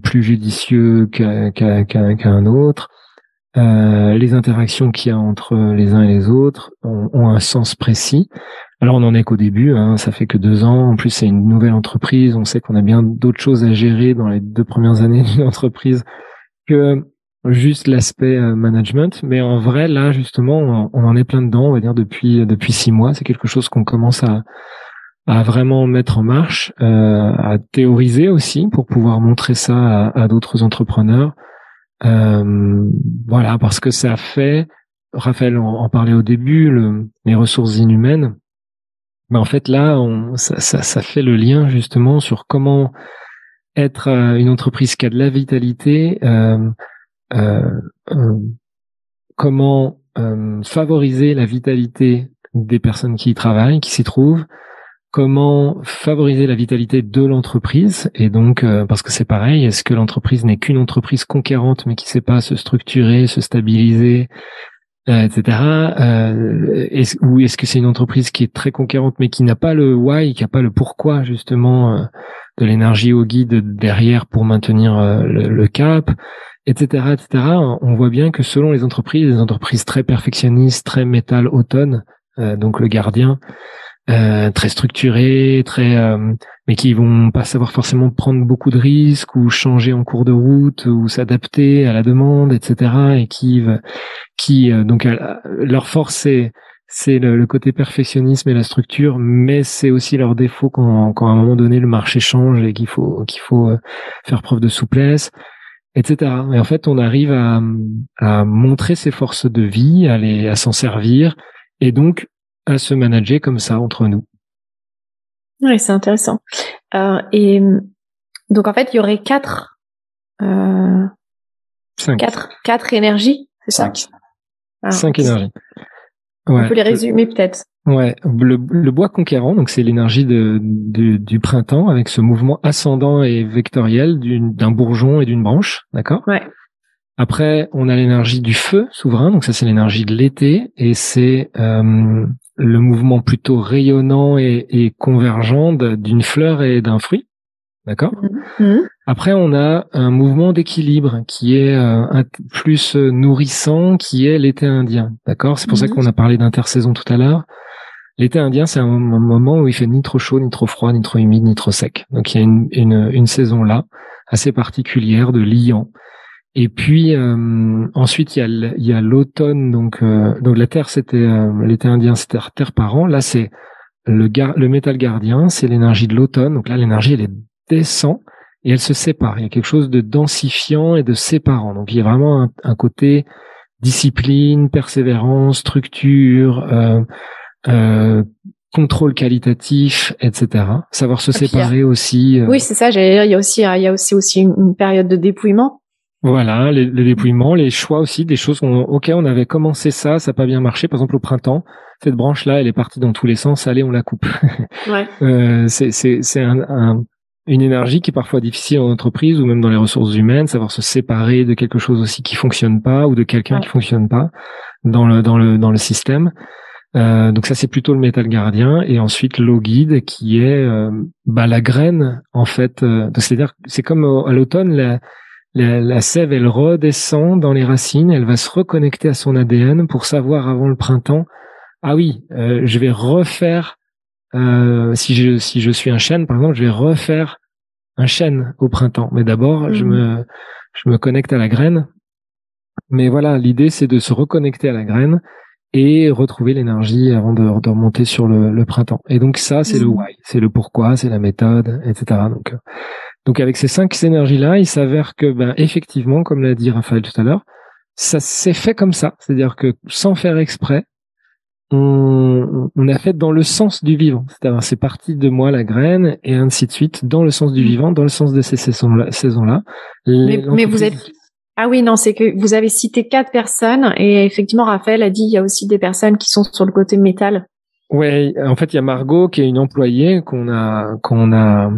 plus judicieux qu'un autre. Les interactions qu'il y a entre les uns et les autres ont un sens précis. Alors on en est qu'au début, hein, ça fait que 2 ans. En plus c'est une nouvelle entreprise, on sait qu'on a bien d'autres choses à gérer dans les 2 premières années d'une entreprise que juste l'aspect management. Mais en vrai là justement on en est plein dedans, on va dire depuis 6 mois. C'est quelque chose qu'on commence à vraiment mettre en marche, à théoriser aussi pour pouvoir montrer ça à d'autres entrepreneurs. Voilà, parce que ça fait, Raphaël en parlait au début, les ressources inhumaines. Mais en fait là, ça fait le lien justement sur comment être une entreprise qui a de la vitalité, comment favoriser la vitalité des personnes qui y travaillent, qui s'y trouvent, comment favoriser la vitalité de l'entreprise. Et donc parce que c'est pareil, est-ce que l'entreprise n'est qu'une entreprise conquérante mais qui sait pas se structurer, se stabiliser, etc. Ou est-ce que c'est une entreprise qui est très conquérante mais qui n'a pas le why, qui n'a pas le pourquoi justement de l'énergie au guide derrière pour maintenir le cap, etc., etc. On voit bien que selon les entreprises très perfectionnistes, très métal automne, donc le gardien, très structurés, mais qui vont pas savoir forcément prendre beaucoup de risques ou changer en cours de route ou s'adapter à la demande, etc. Et qui donc leur force c'est le côté perfectionnisme et la structure, mais c'est aussi leur défaut quand à un moment donné le marché change et qu'il faut faire preuve de souplesse, etc. Et en fait on arrive à montrer ces forces de vie, à s'en servir et donc à se manager comme ça entre nous. Oui, c'est intéressant. Et donc en fait, il y aurait 4 énergies, c'est ça? 5 énergies. Ouais. On peut les résumer peut-être. Ouais, le bois conquérant, donc c'est l'énergie du printemps avec ce mouvement ascendant et vectoriel d'un bourgeon et d'une branche, d'accord? Ouais. Après, on a l'énergie du feu souverain, donc ça c'est l'énergie de l'été et c'est le mouvement plutôt rayonnant et convergent d'une fleur et d'un fruit, d'accord? Après, on a un mouvement d'équilibre qui est plus nourrissant, qui est l'été indien, d'accord? C'est pour ça qu'on a parlé d'intersaison tout à l'heure. L'été indien, c'est un moment où il fait ni trop chaud, ni trop froid, ni trop humide, ni trop sec. Donc il y a une saison là assez particulière de liant. Et puis ensuite il y a l'automne, donc la terre c'était l'été indien, c'était terre par an. Là c'est le métal gardien, c'est l'énergie de l'automne. Donc là l'énergie elle descend et elle se sépare. Il y a quelque chose de densifiant et de séparant. Donc il y a vraiment un côté discipline, persévérance, structure, contrôle qualitatif, etc. Savoir se séparer aussi. Oui, c'est ça. J'allais dire, il y a aussi une période de dépouillement. Voilà, le dépouillement, les choix aussi, des choses on avait commencé ça n'a pas bien marché. Par exemple, au printemps, cette branche-là, elle est partie dans tous les sens. Allez, on la coupe. Ouais. C'est une énergie qui est parfois difficile en entreprise ou même dans les ressources humaines, savoir se séparer de quelque chose aussi qui fonctionne pas ou de quelqu'un qui fonctionne pas dans le système. Donc ça c'est plutôt le métal gardien et ensuite l'eau guide qui est la graine en fait. C'est-à-dire c'est comme à l'automne la sève elle redescend dans les racines, elle va se reconnecter à son ADN pour savoir avant le printemps. Ah oui, je vais refaire. Si je suis un chêne par exemple, je vais refaire un chêne au printemps. Mais d'abord je me connecte à la graine. Mais voilà, l'idée c'est de se reconnecter à la graine et retrouver l'énergie avant de remonter sur le printemps. Et donc ça, c'est le why, c'est le pourquoi, c'est la méthode, etc. Donc avec ces 5 énergies-là, il s'avère que, effectivement, comme l'a dit Raphaël tout à l'heure, ça s'est fait comme ça. C'est-à-dire que sans faire exprès, on a fait dans le sens du vivant. C'est-à-dire, c'est parti de moi la graine et ainsi de suite, dans le sens du vivant, dans le sens de ces saisons-là. Mais vous êtes... Ah oui, non, c'est que vous avez cité 4 personnes et effectivement, Raphaël a dit il y a aussi des personnes qui sont sur le côté métal. Ouais, en fait, il y a Margot qui est une employée qu'on a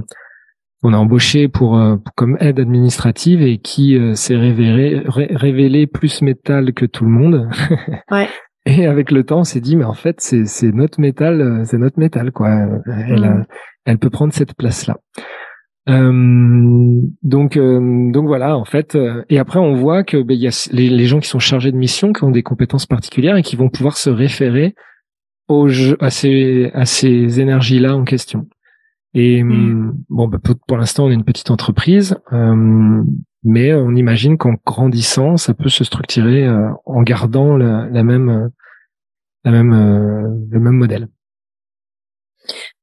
qu'on a embauché pour comme aide administrative et qui s'est révélé plus métal que tout le monde. Ouais. Et avec le temps, on s'est dit, mais en fait, c'est notre métal, quoi. Elle peut prendre cette place-là. Donc voilà, en fait. Et après, on voit que il y a les gens qui sont chargés de mission, qui ont des compétences particulières et qui vont pouvoir se référer à ces énergies-là en question. Et bon, pour l'instant, on est une petite entreprise, mais on imagine qu'en grandissant, ça peut se structurer en gardant le même modèle.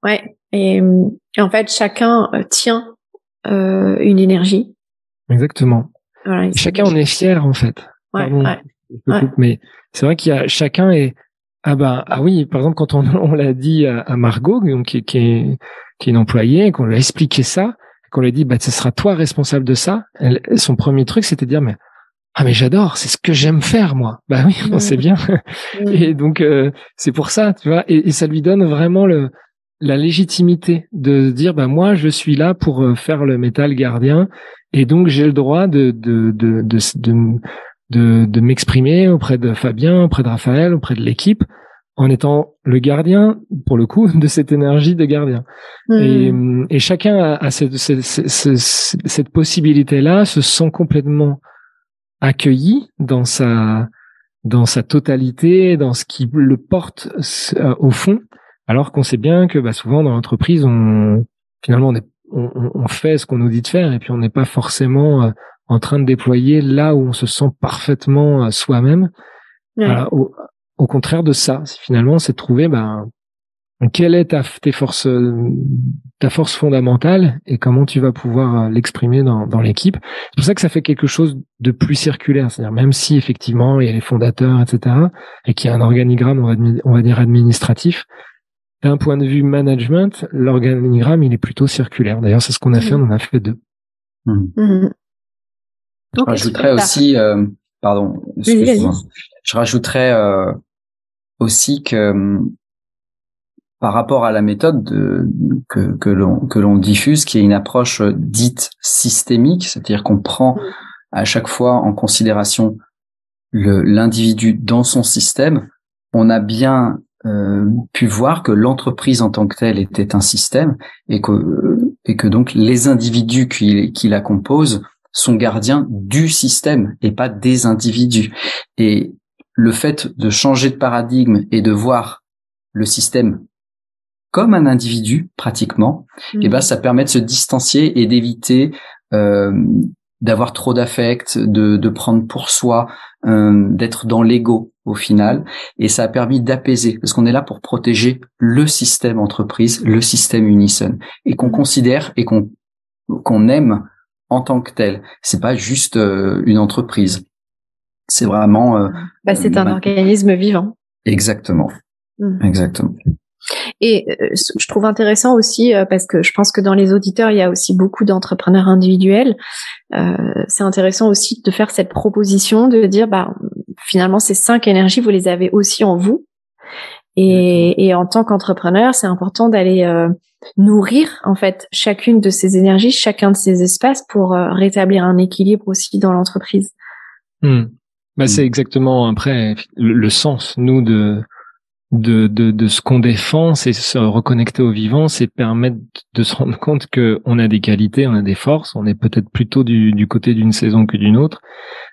Ouais. Et en fait, chacun tient une énergie. Exactement. Voilà, chacun en est fier, en fait. Ouais, Pardon, mais c'est vrai qu'il y a chacun est oui, par exemple, quand on l'a dit à Margot, donc qui est une employée, qu'on lui a expliqué ça, qu'on lui a dit ce sera toi responsable de ça, son premier truc c'était de dire mais j'adore, c'est ce que j'aime faire moi. Bah oui, on sait bien. Et donc c'est pour ça, tu vois, et ça lui donne vraiment la légitimité de dire moi je suis là pour faire le métal gardien et donc j'ai le droit de m'exprimer auprès de Fabien, auprès de Raphaël, auprès de l'équipe, en étant le gardien, pour le coup, de cette énergie de gardien. Et chacun a cette possibilité-là, se sent complètement accueilli dans sa totalité, dans ce qui le porte au fond, alors qu'on sait bien que souvent dans l'entreprise, on fait ce qu'on nous dit de faire et puis on n'est pas forcément en train de déployer là où on se sent parfaitement soi-même. Ouais. Voilà, au contraire de ça, finalement, c'est de trouver quelle est ta force fondamentale et comment tu vas pouvoir l'exprimer dans l'équipe. C'est pour ça que ça fait quelque chose de plus circulaire. C'est-à-dire même si effectivement il y a les fondateurs, etc., et qu'il y a un organigramme, on va dire administratif, d'un point de vue management, l'organigramme il est plutôt circulaire. D'ailleurs, c'est ce qu'on a fait. On en a fait 2. Je rajouterais aussi, pardon, excuse-moi. Je rajouterais aussi que par rapport à la méthode que l'on diffuse, qui est une approche dite systémique, c'est-à-dire qu'on prend à chaque fois en considération l'individu dans son système, on a bien pu voir que l'entreprise en tant que telle était un système et que donc les individus qui la composent sont gardiens du système et pas des individus. Et le fait de changer de paradigme et de voir le système comme un individu pratiquement, ça permet de se distancier et d'éviter d'avoir trop d'affect, de prendre pour soi, d'être dans l'ego au final, et ça a permis d'apaiser parce qu'on est là pour protéger le système entreprise, le système Unison, et qu'on considère et qu'on aime en tant que tel. C'est pas juste une entreprise, c'est vraiment c'est un organisme vivant. Exactement. Exactement. Et je trouve intéressant aussi parce que je pense que dans les auditeurs il y a aussi beaucoup d'entrepreneurs individuels. C'est intéressant aussi de faire cette proposition de dire finalement ces 5 énergies vous les avez aussi en vous et en tant qu'entrepreneur c'est important d'aller nourrir en fait chacune de ces énergies, chacun de ces espaces pour rétablir un équilibre aussi dans l'entreprise. C'est exactement après le sens nous de ce qu'on défend, c'est se reconnecter au vivant, c'est permettre de se rendre compte que on a des qualités, on a des forces, on est peut-être plutôt du côté d'une saison que d'une autre.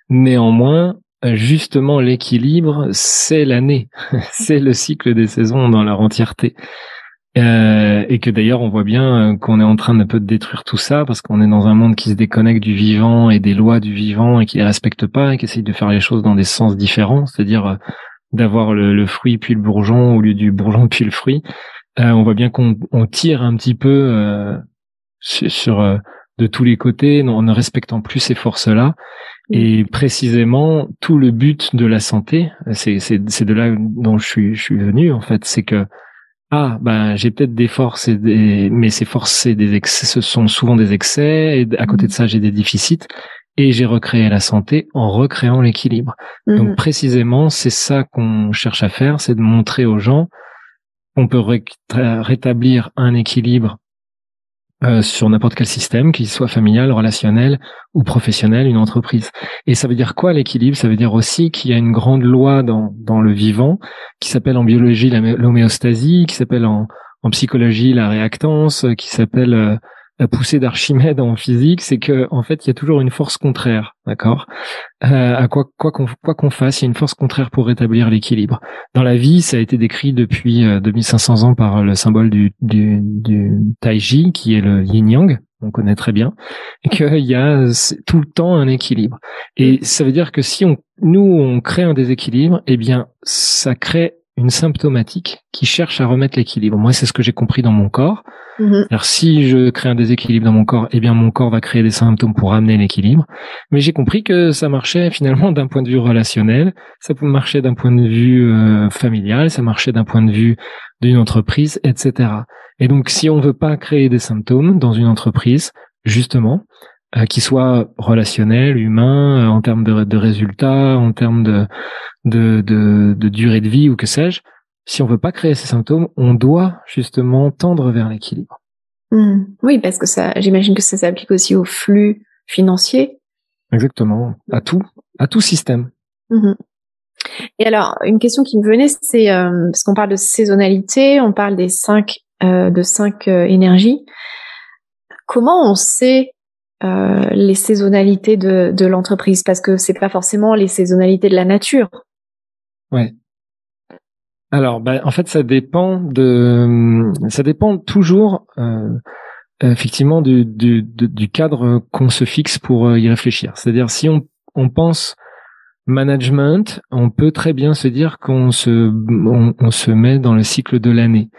Néanmoins, justement, l'équilibre, c'est l'année, c'est le cycle des saisons dans leur entièreté. Et que d'ailleurs, on voit bien qu'on est en train de détruire tout ça parce qu'on est dans un monde qui se déconnecte du vivant et des lois du vivant et qui les respecte pas et qui essaye de faire les choses dans des sens différents, c'est-à-dire d'avoir le fruit puis le bourgeon au lieu du bourgeon puis le fruit. On voit bien qu'on tire un petit peu sur de tous les côtés en ne respectant plus ces forces-là. Et précisément, tout le but de la santé, c'est de là dont je suis venu en fait, c'est que j'ai peut-être des forces mais ces forces ce sont souvent des excès et à côté de ça j'ai des déficits. Et j'ai recréé la santé en recréant l'équilibre. Donc précisément, c'est ça qu'on cherche à faire, c'est de montrer aux gens qu'on peut rétablir un équilibre sur n'importe quel système, qu'il soit familial, relationnel ou professionnel, une entreprise. Et ça veut dire quoi l'équilibre? Ça veut dire aussi qu'il y a une grande loi dans le vivant qui s'appelle en biologie l'homéostasie, qui s'appelle en psychologie la réactance, qui s'appelle la poussée d'Archimède en physique. C'est que en fait il y a toujours une force contraire, d'accord? À quoi qu'on fasse, il y a une force contraire pour rétablir l'équilibre. Dans la vie, ça a été décrit depuis 2500 ans par le symbole du Taiji, qui est le yin-yang, on connaît très bien, et qu'il y a tout le temps un équilibre. Et ça veut dire que si on crée un déséquilibre, eh bien, ça crée une symptomatique qui cherche à remettre l'équilibre. Moi, c'est ce que j'ai compris dans mon corps. Alors, si je crée un déséquilibre dans mon corps, eh bien, mon corps va créer des symptômes pour ramener l'équilibre. Mais j'ai compris que ça marchait finalement d'un point de vue relationnel, ça marchait d'un point de vue familial, ça marchait d'un point de vue d'une entreprise, etc. Et donc, si on veut pas créer des symptômes dans une entreprise, justement, qui soit relationnel, humain, en termes de résultats, en termes de durée de vie ou que sais-je, si on veut pas créer ces symptômes, on doit justement tendre vers l'équilibre. Oui, parce que j'imagine que ça s'applique aussi au flux financier. Exactement, à tout système. Et alors, une question qui me venait, c'est parce qu'on parle de saisonnalité, on parle des cinq énergies. Comment on sait les saisonnalités de l'entreprise? Parce que c'est pas forcément les saisonnalités de la nature. Ouais. Alors, en fait, ça dépend toujours, effectivement, du cadre qu'on se fixe pour y réfléchir. C'est-à-dire, si on pense management, on peut très bien se dire qu'on se met dans le cycle de l'année.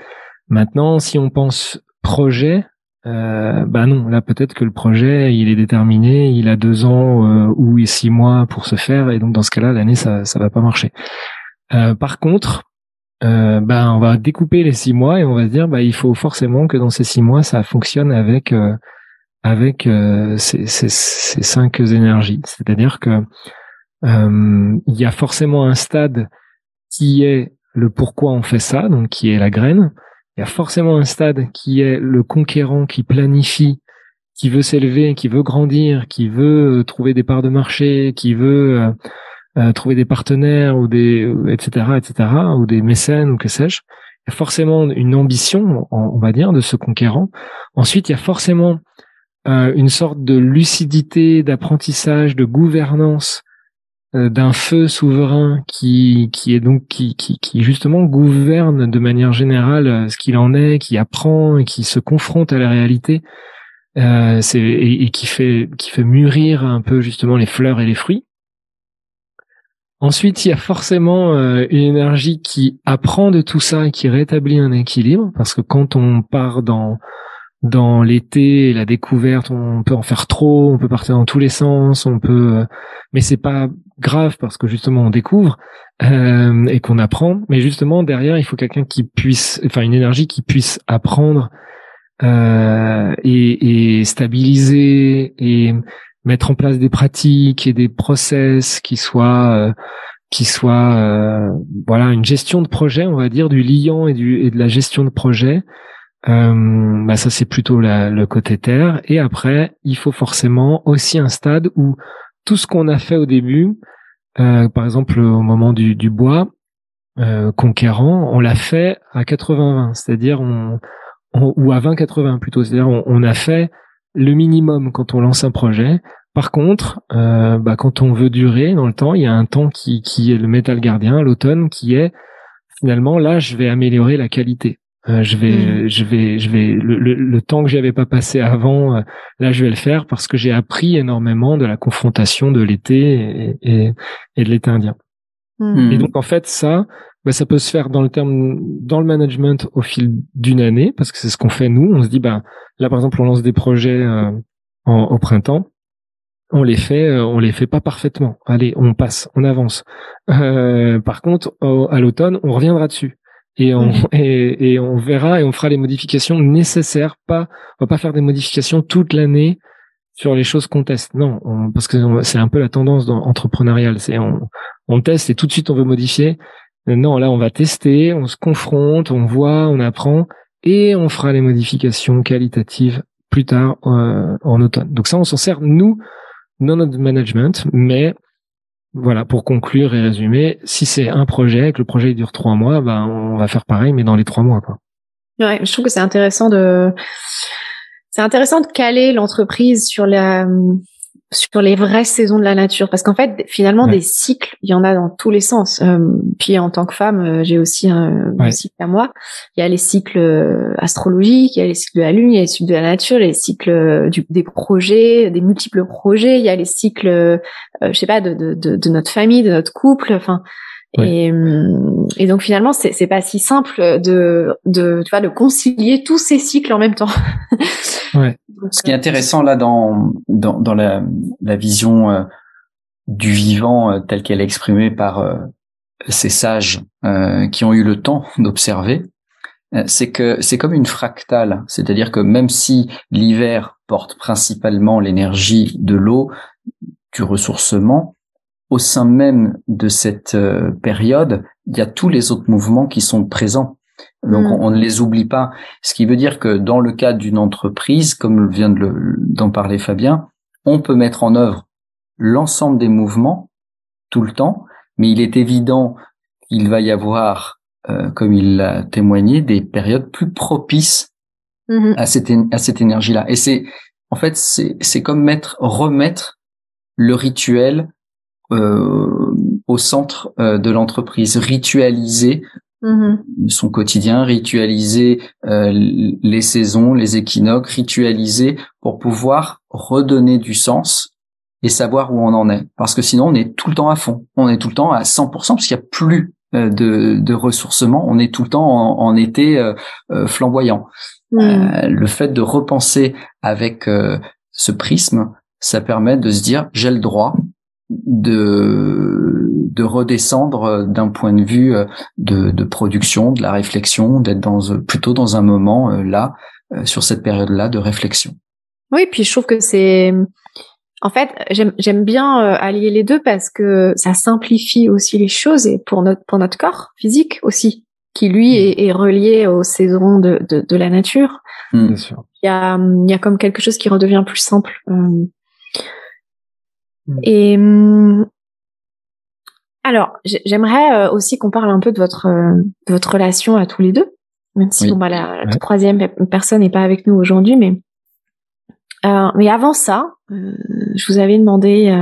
Maintenant, si on pense projet, non, là peut-être que le projet il est déterminé, il a 2 ans ou 6 mois pour se faire, et donc dans ce cas-là, l'année ça va pas marcher. Par contre, on va découper les 6 mois et on va se dire il faut forcément que dans ces 6 mois ça fonctionne avec ces 5 énergies. C'est-à-dire que il y a forcément un stade qui est le pourquoi on fait ça, donc qui est la graine. Il y a forcément un stade qui est le conquérant qui planifie, qui veut s'élever, qui veut grandir, qui veut trouver des parts de marché, qui veut trouver des partenaires ou etc., ou des mécènes ou que sais-je. Il y a forcément une ambition, on va dire, de ce conquérant. Ensuite, il y a forcément une sorte de lucidité, d'apprentissage, de gouvernance, d'un feu souverain qui justement gouverne de manière générale ce qu'il en est, qui apprend et qui se confronte à la réalité, et qui fait mûrir un peu justement les fleurs et les fruits. Ensuite, il y a forcément une énergie qui apprend de tout ça et qui rétablit un équilibre, parce que quand on part dans l'été et la découverte, on peut en faire trop, on peut partir dans tous les sens, mais c'est pas grave parce que justement on découvre et qu'on apprend. Mais justement derrière, il faut quelqu'un une énergie qui puisse apprendre et stabiliser et mettre en place des pratiques et des process qui soient une gestion de projet, on va dire, du liant et de la gestion de projet. Ça c'est plutôt le côté terre. Et après, il faut forcément aussi un stade où tout ce qu'on a fait au début, par exemple au moment du bois conquérant, on l'a fait à 80-20, c'est-à-dire ou à 20-80 plutôt, c'est-à-dire on a fait le minimum quand on lance un projet. Par contre, quand on veut durer dans le temps, il y a un temps qui est le métal gardien, l'automne, qui est finalement là, je vais améliorer la qualité. Le temps que j'avais pas passé avant, là je vais le faire parce que j'ai appris énormément de la confrontation de l'été et de l'été indien. Et donc en fait ça peut se faire dans le management au fil d'une année, parce que c'est ce qu'on fait nous. On se dit là par exemple on lance des projets au printemps, on les fait pas parfaitement. Allez, on passe, on avance. Par contre à l'automne on reviendra dessus. Et on verra et on fera les modifications nécessaires. On va pas faire des modifications toute l'année sur les choses qu'on teste. Non, parce que c'est un peu la tendance entrepreneuriale. C'est on teste et tout de suite on veut modifier. Non, là on va tester, on se confronte, on voit, on apprend et on fera les modifications qualitatives plus tard en automne. Donc ça, on s'en sert nous dans notre management, mais voilà, pour conclure et résumer, si c'est un projet, que le projet il dure 3 mois, ben on va faire pareil, mais dans les 3 mois, quoi. Ouais, je trouve que c'est intéressant de caler l'entreprise sur les vraies saisons de la nature, parce qu'en fait, finalement, des cycles, il y en a dans tous les sens. Puis en tant que femme, j'ai aussi un cycle à moi. Il y a les cycles astrologiques, il y a les cycles de la lune, il y a les cycles de la nature, les cycles des projets, des multiples projets. Il y a les cycles, je sais pas, de notre famille, de notre couple. Enfin. Et donc finalement c'est pas si simple de tu vois, de concilier tous ces cycles en même temps. Ouais. Ce qui est intéressant là dans la vision du vivant telle qu'elle est exprimée par ces sages qui ont eu le temps d'observer, c'est que c'est comme une fractale, c'est-à-dire que même si l'hiver porte principalement l'énergie de l'eau, du ressourcement, au sein même de cette période, il y a tous les autres mouvements qui sont présents. Donc, on ne les oublie pas. Ce qui veut dire que dans le cadre d'une entreprise, comme vient d'en parler Fabien, on peut mettre en œuvre l'ensemble des mouvements tout le temps, mais il est évident qu'il va y avoir, comme il l'a témoigné, des périodes plus propices à cette énergie-là. Et en fait, c'est comme remettre le rituel au centre de l'entreprise, ritualiser son quotidien, ritualiser les saisons, les équinoxes, ritualiser pour pouvoir redonner du sens et savoir où on en est. Parce que sinon, on est tout le temps à fond, on est tout le temps à 100%, parce qu'il n'y a plus de ressourcement, on est tout le temps en été flamboyant. Le fait de repenser avec ce prisme, ça permet de se dire, j'ai le droit de redescendre d'un point de vue de production, de la réflexion, d'être plutôt dans un moment là, sur cette période-là de réflexion. Oui, puis je trouve que en fait, j'aime bien allier les deux, parce que ça simplifie aussi les choses, et pour notre corps physique aussi, qui lui est relié aux saisons de la nature. Bien sûr. Il y a comme quelque chose qui redevient plus simple. Et alors, j'aimerais aussi qu'on parle un peu de votre relation à tous les deux, même si la troisième personne n'est pas avec nous aujourd'hui, mais avant ça, je vous avais demandé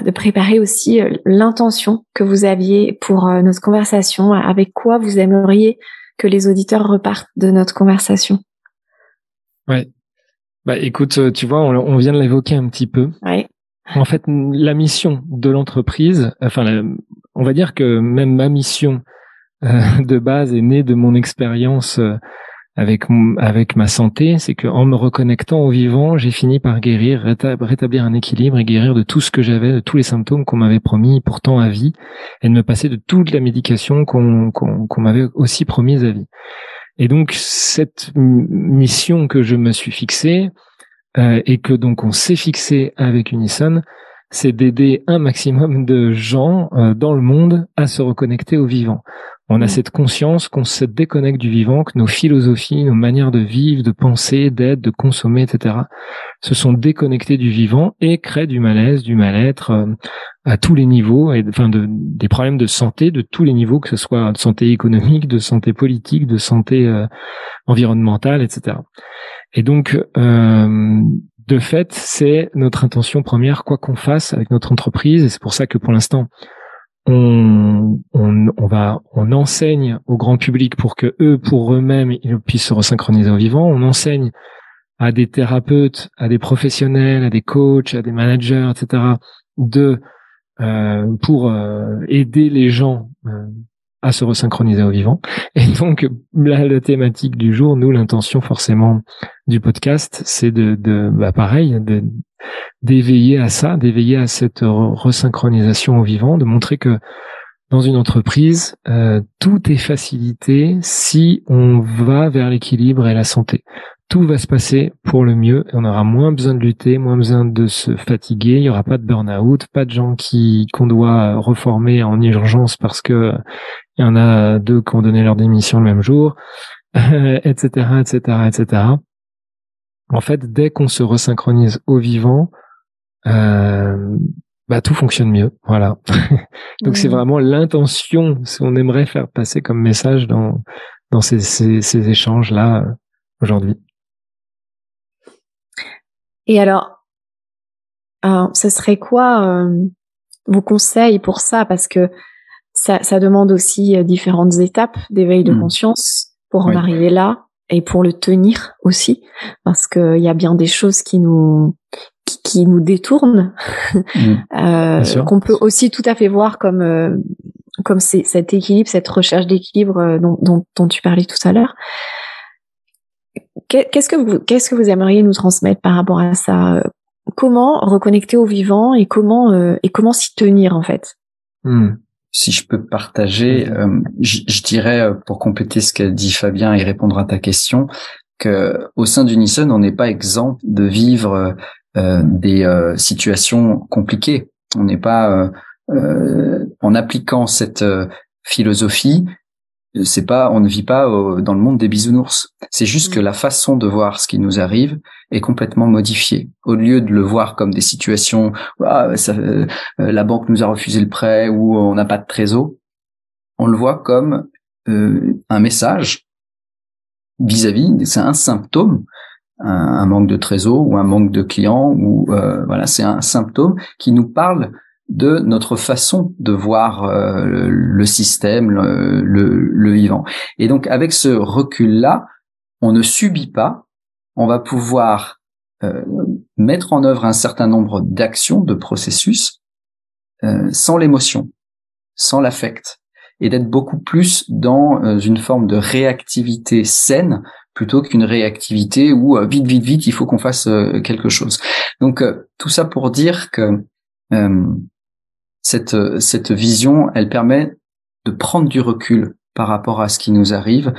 de préparer aussi l'intention que vous aviez pour notre conversation, avec quoi vous aimeriez que les auditeurs repartent de notre conversation. Ouais. Bah écoute, tu vois, on vient de l'évoquer un petit peu. Ouais. En fait, la mission de l'entreprise, on va dire que même ma mission de base est née de mon expérience avec ma santé. C'est que en me reconnectant au vivant, j'ai fini par guérir, rétablir un équilibre et guérir de tout ce que j'avais, de tous les symptômes qu'on m'avait promis pourtant à vie, et de me passer de toute la médication qu'on m'avait aussi promise à vie. Et donc cette mission que je me suis fixée, et que donc on s'est fixé avec Unison, c'est d'aider un maximum de gens dans le monde à se reconnecter au vivant. On a cette conscience qu'on se déconnecte du vivant, que nos philosophies, nos manières de vivre, de penser, d'être, de consommer, etc., se sont déconnectées du vivant et créent du malaise, du mal-être à tous les niveaux, et des problèmes de santé de tous les niveaux, que ce soit de santé économique, de santé politique, de santé environnementale, etc. Et donc, de fait, c'est notre intention première, quoi qu'on fasse avec notre entreprise, et c'est pour ça que pour l'instant, on enseigne au grand public pour que eux, pour eux-mêmes, ils puissent se resynchroniser au vivant. On enseigne à des thérapeutes, à des professionnels, à des coachs, à des managers, etc., pour aider les gens à se resynchroniser au vivant. Et donc, la thématique du jour, nous, l'intention forcément du podcast, c'est d'éveiller à ça, d'éveiller à cette resynchronisation au vivant, de montrer que dans une entreprise, tout est facilité si on va vers l'équilibre et la santé. Tout va se passer pour le mieux, et on aura moins besoin de lutter, moins besoin de se fatiguer, il y aura pas de burn-out, pas de gens qu'on doit reformer en urgence parce que il y en a 2 qui ont donné leur démission le même jour, etc., etc., etc. en fait, dès qu'on se resynchronise au vivant, tout fonctionne mieux. Voilà. Donc c'est vraiment l'intention, ce qu'on aimerait faire passer comme message dans ces échanges-là aujourd'hui. Et alors, ce serait quoi vos conseils pour ça? Parce que ça demande aussi différentes étapes d'éveil de conscience pour en arriver là et pour le tenir aussi, parce que il y a bien des choses qui nous détournent, qu'on peut aussi tout à fait voir comme cet équilibre, cette recherche d'équilibre dont tu parlais tout à l'heure. Qu'est-ce que vous aimeriez nous transmettre par rapport à ça? Comment reconnecter au vivant et comment s'y tenir en fait? Si je peux partager, je dirais, pour compléter ce qu'a dit Fabien et répondre à ta question, que au sein d'Unison, on n'est pas exempt de vivre des situations compliquées. On n'est pas en appliquant cette philosophie. On ne vit pas dans le monde des bisounours. C'est juste que la façon de voir ce qui nous arrive est complètement modifiée. Au lieu de le voir comme des situations, la banque nous a refusé le prêt ou on n'a pas de trésor, on le voit comme un message vis-à-vis, c'est un symptôme, un manque de trésor ou un manque de clients ou c'est un symptôme qui nous parle de notre façon de voir le système, le vivant. Et donc, avec ce recul-là, on ne subit pas, on va pouvoir mettre en œuvre un certain nombre d'actions, de processus, sans l'émotion, sans l'affect, et d'être beaucoup plus dans une forme de réactivité saine, plutôt qu'une réactivité où vite, il faut qu'on fasse quelque chose. Donc, tout ça pour dire que cette vision, elle permet de prendre du recul par rapport à ce qui nous arrive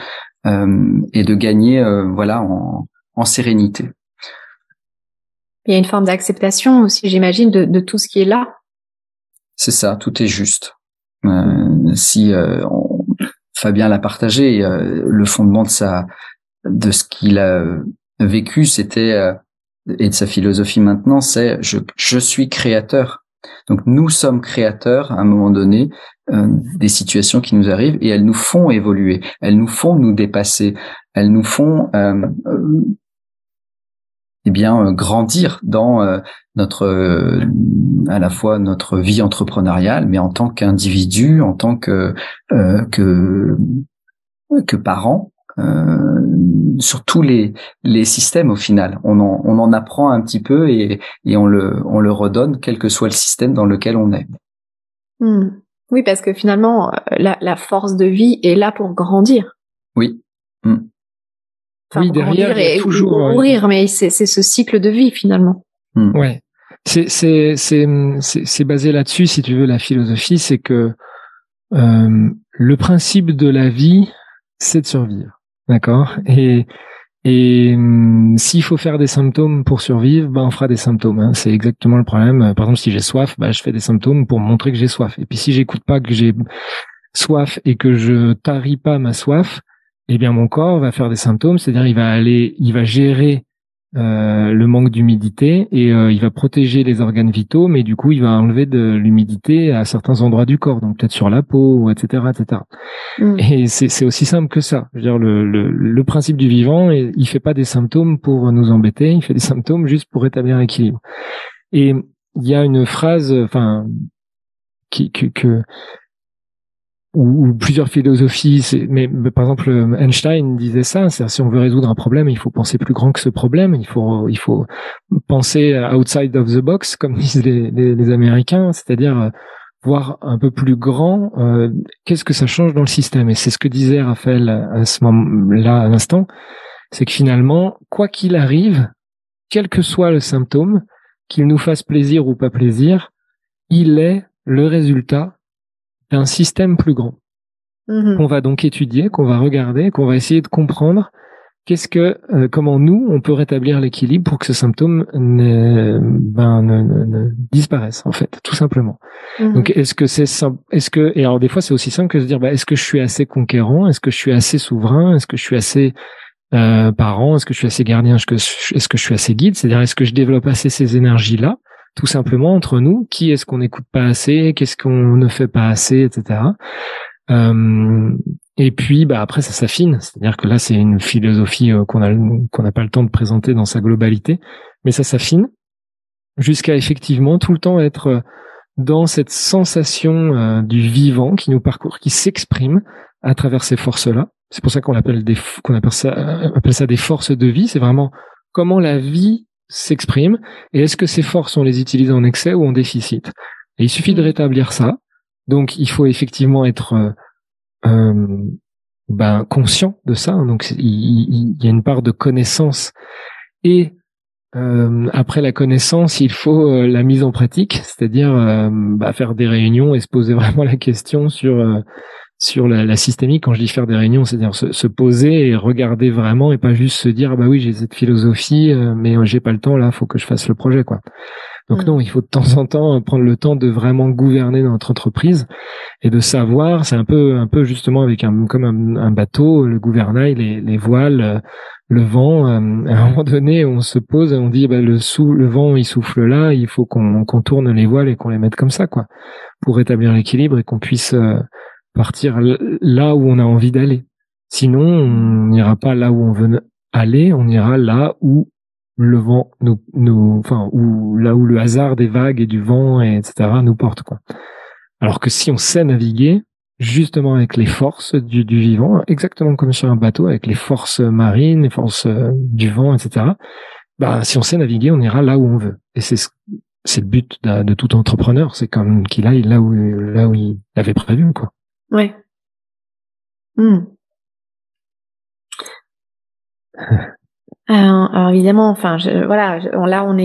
et de gagner en sérénité. Il y a une forme d'acceptation aussi, j'imagine, de tout ce qui est là. C'est ça, tout est juste. Fabien l'a partagé, le fondement de ce qu'il a vécu, c'était et de sa philosophie maintenant, c'est je suis créateur. Donc nous sommes créateurs à un moment donné des situations qui nous arrivent et elles nous font évoluer, elles nous font nous dépasser, elles nous font grandir dans à la fois notre vie entrepreneuriale, mais en tant qu'individu, en tant que parent, sur tous les systèmes au final. On en apprend un petit peu et on le redonne, quel que soit le système dans lequel on est. Oui, parce que finalement, la force de vie est là pour grandir. Oui. Oui, derrière, il y a toujours mourir, mais c'est ce cycle de vie finalement. Ouais, c'est basé là-dessus, si tu veux. La philosophie, c'est que le principe de la vie, c'est de survivre. D'accord. Et s'il faut faire des symptômes pour survivre, on fera des symptômes. Hein. C'est exactement le problème. Par exemple, si j'ai soif, je fais des symptômes pour montrer que j'ai soif. Et puis si j'écoute pas que j'ai soif et que je taris pas ma soif, eh bien mon corps va faire des symptômes. C'est-à-dire il va gérer le manque d'humidité et il va protéger les organes vitaux, mais du coup il va enlever de l'humidité à certains endroits du corps, donc peut-être sur la peau, etc., etc. Et c'est aussi simple que ça. Je veux dire, le principe du vivant, il fait pas des symptômes pour nous embêter, il fait des symptômes juste pour rétablir l'équilibre. Et il y a une phrase, ou plusieurs philosophies, mais par exemple Einstein disait ça, c'est-à-dire si on veut résoudre un problème, il faut penser plus grand que ce problème, il faut penser outside of the box, comme disent les Américains, c'est-à-dire voir un peu plus grand, qu'est-ce que ça change dans le système. Et c'est ce que disait Raphaël à ce moment-là, à l'instant, c'est que finalement, quoi qu'il arrive, quel que soit le symptôme, qu'il nous fasse plaisir ou pas plaisir, il est le résultat d'un système plus grand qu'on va donc étudier, qu'on va regarder, qu'on va essayer de comprendre comment nous on peut rétablir l'équilibre pour que ce symptôme ne disparaisse en fait, tout simplement. Donc et alors des fois c'est aussi simple que de se dire est-ce que je suis assez conquérant, est-ce que je suis assez souverain, est-ce que je suis assez par an? Est-ce que je suis assez gardien? Est-ce que je suis assez guide? C'est-à-dire, est-ce que je développe assez ces énergies-là, tout simplement entre nous? Qui est-ce qu'on n'écoute pas assez? Qu'est-ce qu'on ne fait pas assez, etc. Et puis, après, ça s'affine. C'est-à-dire que là, c'est une philosophie qu'on n'a pas le temps de présenter dans sa globalité, mais ça s'affine jusqu'à effectivement tout le temps être dans cette sensation du vivant qui nous parcourt, qui s'exprime à travers ces forces-là. C'est pour ça qu'on appelle ça des forces de vie. C'est vraiment comment la vie s'exprime et est-ce que ces forces, on les utilise en excès ou en déficit. Et il suffit de rétablir ça. Donc, il faut effectivement être conscient de ça. Donc, il y a une part de connaissance et après la connaissance, il faut la mise en pratique, c'est-à-dire faire des réunions et se poser vraiment la question sur la systémique. Quand je dis faire des réunions, c'est-à-dire se poser et regarder vraiment et pas juste se dire oui, j'ai cette philosophie, mais j'ai pas le temps là, faut que je fasse le projet, quoi. Donc non, il faut de temps en temps prendre le temps de vraiment gouverner notre entreprise et de savoir. C'est un peu justement avec comme un bateau, le gouvernail, les voiles, le vent. À un moment donné, on se pose et on dit le vent il souffle là, il faut qu'on tourne les voiles et qu'on les mette comme ça, quoi, pour rétablir l'équilibre et qu'on puisse partir là où on a envie d'aller. Sinon, on n'ira pas là où on veut aller, on ira là où le vent ou là où le hasard des vagues et du vent, etc. nous porte, quoi. Alors que si on sait naviguer, justement avec les forces du vivant, exactement comme sur un bateau, avec les forces marines, les forces du vent, etc. Si on sait naviguer, on ira là où on veut. Et c'est le but de tout entrepreneur, c'est comme qu'il aille là où il avait prévu, quoi. Ouais. Alors évidemment, là on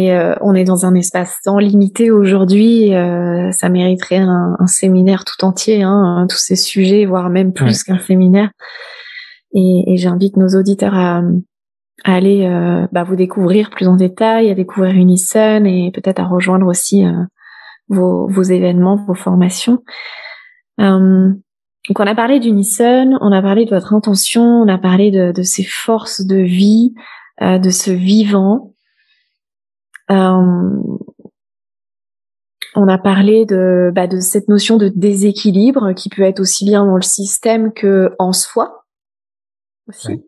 est dans un espace-temps limité aujourd'hui. Ça mériterait un séminaire tout entier, tous ces sujets, voire même plus qu'un séminaire. Et j'invite nos auditeurs à aller vous découvrir plus en détail, à découvrir Unison et peut-être à rejoindre aussi vos événements, vos formations. Donc on a parlé d'Unison, on a parlé de votre intention, on a parlé de ces forces de vie, de ce vivant. On a parlé de cette notion de déséquilibre qui peut être aussi bien dans le système que en soi aussi.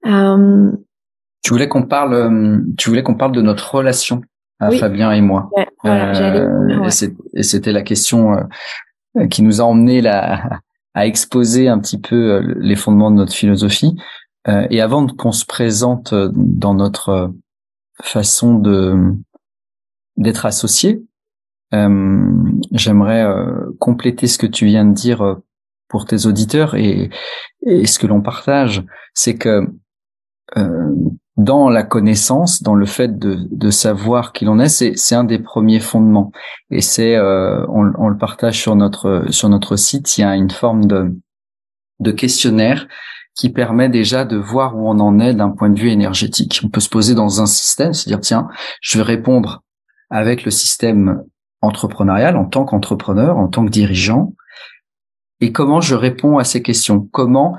Tu voulais qu'on parle de notre relation à Fabien et moi. Ouais, voilà, et c'était la question qui nous a emmené à exposer un petit peu les fondements de notre philosophie. Et avant qu'on se présente dans notre façon d'être associés, j'aimerais compléter ce que tu viens de dire pour tes auditeurs et ce que l'on partage, c'est que dans la connaissance, dans le fait de savoir qui l'on est, c'est un des premiers fondements. Et c'est on le partage sur notre site. Il y a une forme de questionnaire qui permet déjà de voir où on en est d'un point de vue énergétique. On peut se poser dans un système, se dire tiens, je vais répondre avec le système entrepreneurial en tant qu'entrepreneur, en tant que dirigeant, et comment je réponds à ces questions, comment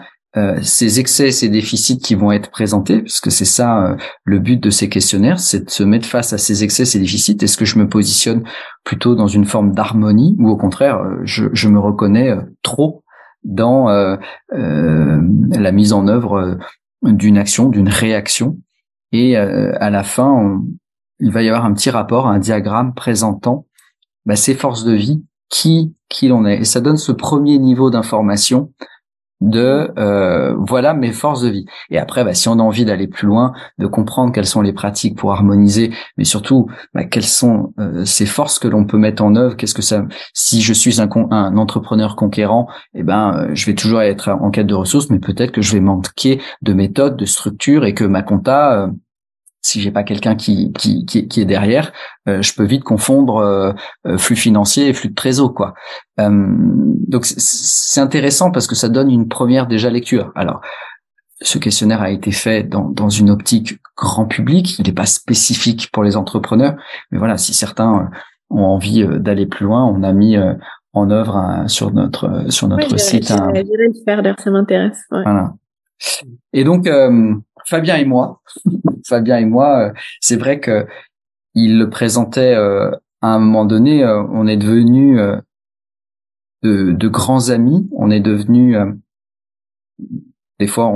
ces excès, ces déficits qui vont être présentés, parce que c'est ça le but de ces questionnaires, c'est de se mettre face à ces excès, ces déficits. Est-ce que je me positionne plutôt dans une forme d'harmonie ou au contraire, je me reconnais trop dans la mise en œuvre d'une action, d'une réaction, et à la fin, il va y avoir un petit rapport, un diagramme présentant ces forces de vie, qui l'on est, et ça donne ce premier niveau d'information de voilà mes forces de vie. Et après, si on a envie d'aller plus loin, de comprendre quelles sont les pratiques pour harmoniser, mais surtout quelles sont ces forces que l'on peut mettre en œuvre. Qu'est-ce que ça, si je suis un entrepreneur conquérant, je vais toujours être en quête de ressources, mais peut-être que je vais manquer de méthode, de structure, et que ma compta, si j'ai pas quelqu'un qui est derrière, je peux vite confondre flux financier et flux de trésor, quoi. Donc c'est intéressant parce que ça donne une première déjà lecture. Alors ce questionnaire a été fait dans une optique grand public, il n'est pas spécifique pour les entrepreneurs, mais voilà, si certains ont envie d'aller plus loin, on a mis en œuvre sur notre site. J'irai le faire, d'ailleurs, ça m'intéresse. Ouais. Voilà. Et donc, Fabien et moi, c'est vrai que il le présentait à un moment donné. On est devenus de grands amis. On est devenus des fois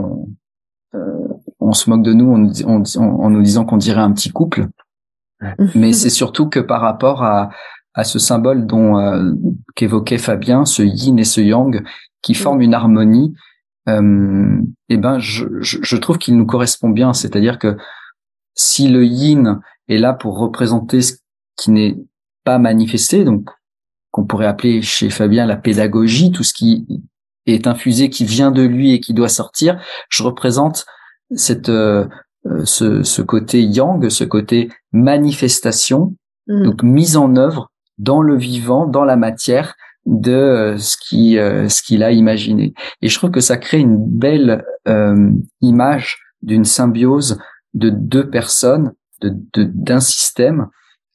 on se moque de nous en nous disant qu'on dirait un petit couple. Mais c'est surtout que par rapport à ce symbole qu'évoquait Fabien, ce yin et ce yang, qui forment une harmonie, je trouve qu'il nous correspond bien. C'est-à-dire que si le yin est là pour représenter ce qui n'est pas manifesté, donc qu'on pourrait appeler chez Fabien la pédagogie, tout ce qui est infusé, qui vient de lui et qui doit sortir, je représente ce côté yang, ce côté manifestation, donc mise en œuvre dans le vivant, dans la matière de ce qu'il a imaginé. Et je trouve que ça crée une belle image d'une symbiose de deux personnes, d'un système,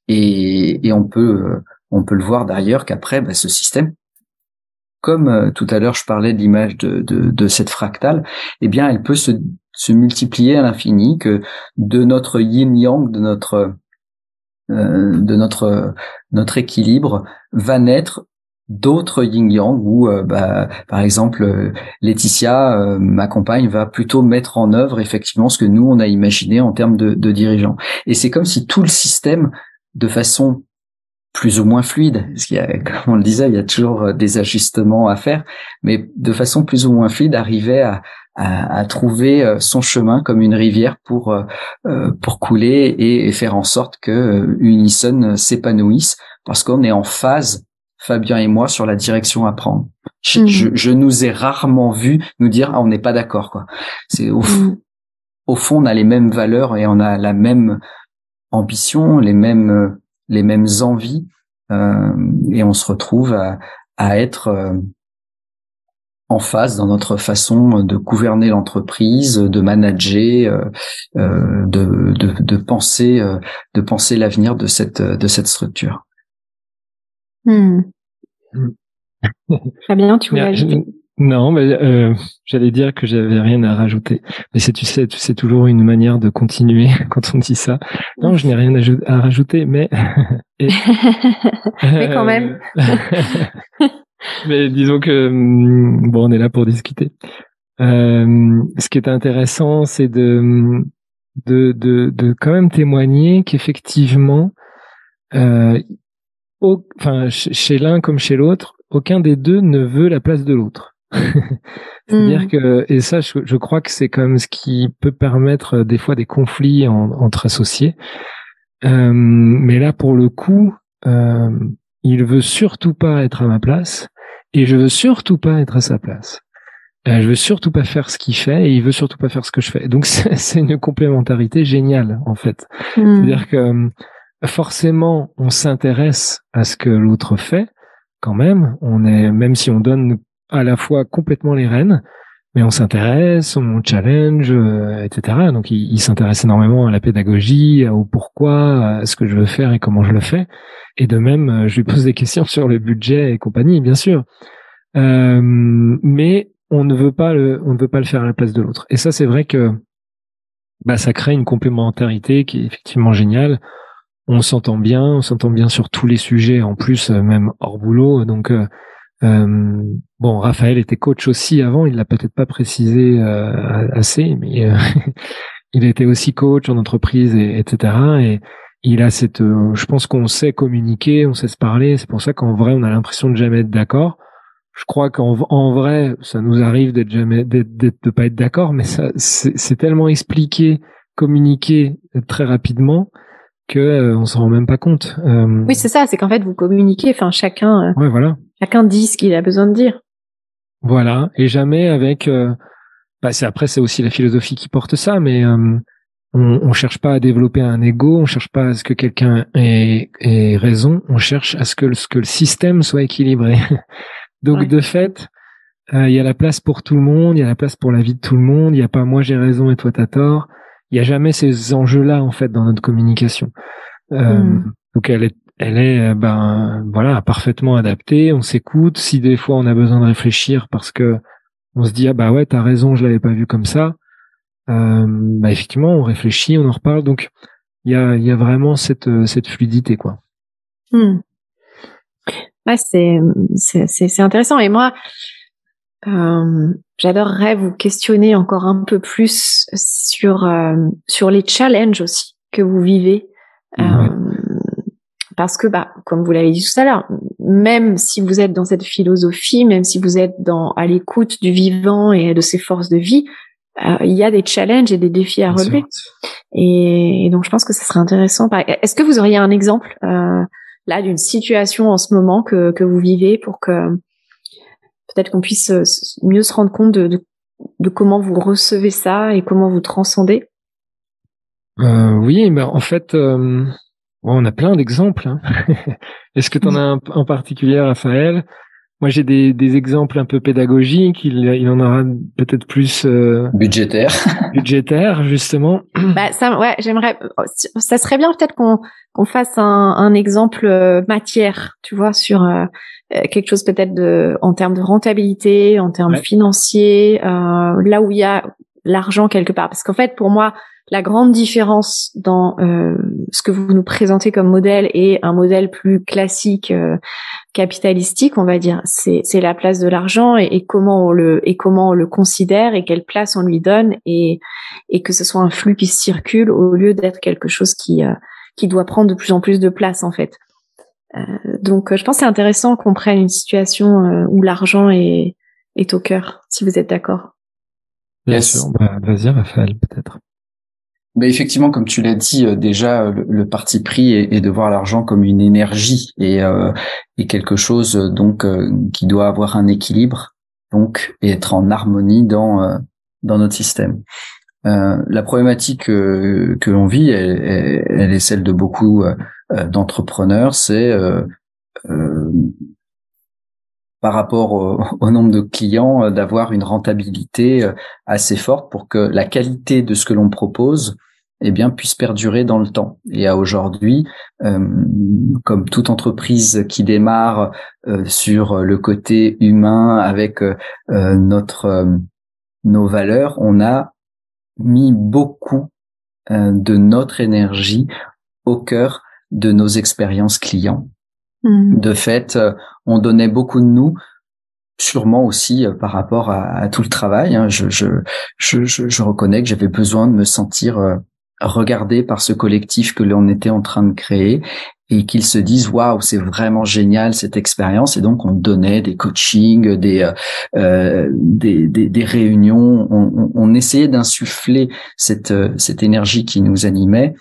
et on peut le voir d'ailleurs qu'après, ce système, comme tout à l'heure je parlais de l'image de cette fractale, eh bien elle peut se multiplier à l'infini, que de notre yin-yang, de notre équilibre, va naître d'autres yin-yang où, par exemple, Laetitia, ma compagne, va plutôt mettre en œuvre effectivement ce que nous on a imaginé en termes de dirigeants. Et c'est comme si tout le système, de façon plus ou moins fluide, parce qu'il y a, comme on le disait, il y a toujours des ajustements à faire, mais de façon plus ou moins fluide, arrivait à trouver son chemin comme une rivière pour couler et faire en sorte que Unison s'épanouisse, parce qu'on est en phase, Fabien et moi, sur la direction à prendre. Je nous ai rarement vu nous dire on n'est pas d'accord, quoi. C'est au fond on a les mêmes valeurs et on a la même ambition, les mêmes envies, et on se retrouve à être en phase dans notre façon de gouverner l'entreprise, de manager, de penser l'avenir de cette structure. Très bien, tu voulais ajouter? Non, mais j'allais dire que j'avais rien à rajouter. Mais tu sais toujours une manière de continuer quand on dit ça. Non, je n'ai rien à rajouter, mais mais quand même. Mais disons que on est là pour discuter. Ce qui est intéressant, c'est de quand même témoigner qu'effectivement, chez l'un comme chez l'autre, aucun des deux ne veut la place de l'autre. C'est-à-dire que, et ça, je crois que c'est quand même ce qui peut permettre des fois des conflits entre associés. Mais là, pour le coup, il veut surtout pas être à ma place et je veux surtout pas être à sa place. Je veux surtout pas faire ce qu'il fait et il veut surtout pas faire ce que je fais. Donc c'est une complémentarité géniale en fait. C'est-à-dire que forcément on s'intéresse à ce que l'autre fait quand même. Même si on donne à la fois complètement les rênes, mais on s'intéresse, on challenge, etc. Donc il s'intéresse énormément à la pédagogie, au pourquoi, à ce que je veux faire et comment je le fais. Et de même, je lui pose des questions sur le budget et compagnie, bien sûr. Mais on ne veut pas le faire à la place de l'autre. Et ça, c'est vrai que ça crée une complémentarité qui est effectivement géniale. On s'entend bien sur tous les sujets, en plus même hors boulot. Donc Raphaël était coach aussi avant, il l'a peut-être pas précisé assez, mais il était aussi coach en entreprise, etc. Et il a je pense qu'on sait communiquer, on sait se parler. C'est pour ça qu'en vrai, on a l'impression de jamais être d'accord. Je crois qu'en vrai, ça nous arrive de pas être d'accord, mais ça, c'est tellement expliqué, communiqué très rapidement que on s'en rend même pas compte. Oui, c'est ça. C'est qu'en fait, vous communiquez. Enfin, chacun. Ouais, voilà. Chacun dit ce qu'il a besoin de dire. Voilà, et jamais avec. C'est aussi la philosophie qui porte ça, mais on cherche pas à développer un ego, on cherche pas à ce que quelqu'un ait raison, on cherche à ce que le système soit équilibré. Donc de fait, il y a la place pour tout le monde, il y a la place pour la vie de tout le monde. Il y a pas moi j'ai raison et toi t'as tort. Il y a jamais ces enjeux-là en fait dans notre communication. Donc elle est parfaitement adaptée. On s'écoute. Si des fois on a besoin de réfléchir parce que on se dit ah bah ouais, t'as raison, je l'avais pas vu comme ça. Bah effectivement, on réfléchit, on en reparle. Donc il y a vraiment cette fluidité, quoi. Ouais, c'est intéressant. Et moi, j'adorerais vous questionner encore un peu plus sur les challenges aussi que vous vivez. Ouais. Parce que, bah, comme vous l'avez dit tout à l'heure, même si vous êtes dans cette philosophie, même si vous êtes à l'écoute du vivant et de ses forces de vie, il y a des challenges et des défis à relever. Et donc, je pense que ça serait intéressant. Est-ce que vous auriez un exemple là d'une situation en ce moment que vous vivez pour que peut-être qu'on puisse mieux se rendre compte de comment vous recevez ça et comment vous transcendez? Oui, en fait, on a plein d'exemples. Hein. Est-ce que tu en as un en particulier, Raphaël? Moi, j'ai des exemples un peu pédagogiques. Il en aura peut-être plus budgétaire, justement. Bah ça, ouais, j'aimerais. Ça serait bien peut-être qu'on fasse un exemple matière, tu vois, sur quelque chose peut-être en termes de rentabilité, en termes financiers, là où il y a l'argent quelque part. Parce qu'en fait, pour moi, la grande différence dans ce que vous nous présentez comme modèle et un modèle plus classique capitalistique, on va dire, c'est la place de l'argent et comment on le considère et quelle place on lui donne et que ce soit un flux qui circule au lieu d'être quelque chose qui doit prendre de plus en plus de place en fait. Donc je pense que c'est intéressant qu'on prenne une situation où l'argent est au cœur, si vous êtes d'accord. Bien sûr, vas-y Raphaël, peut-être. Mais effectivement, comme tu l'as dit, déjà le parti pris est de voir l'argent comme une énergie et quelque chose donc qui doit avoir un équilibre, donc et être en harmonie dans notre système. La problématique que l'on vit, elle est celle de beaucoup d'entrepreneurs, c'est par rapport au nombre de clients, d'avoir une rentabilité assez forte pour que la qualité de ce que l'on propose puisse perdurer dans le temps. Et à aujourd'hui, comme toute entreprise qui démarre sur le côté humain avec nos valeurs, on a mis beaucoup de notre énergie au cœur de nos expériences clients. De fait, on donnait beaucoup de nous, sûrement aussi par rapport à tout le travail. Hein. Je reconnais que j'avais besoin de me sentir regardé par ce collectif que l'on était en train de créer et qu'ils se disent waouh, c'est vraiment génial cette expérience. Et donc on donnait des coachings, des réunions. On essayait d'insuffler cette énergie qui nous animait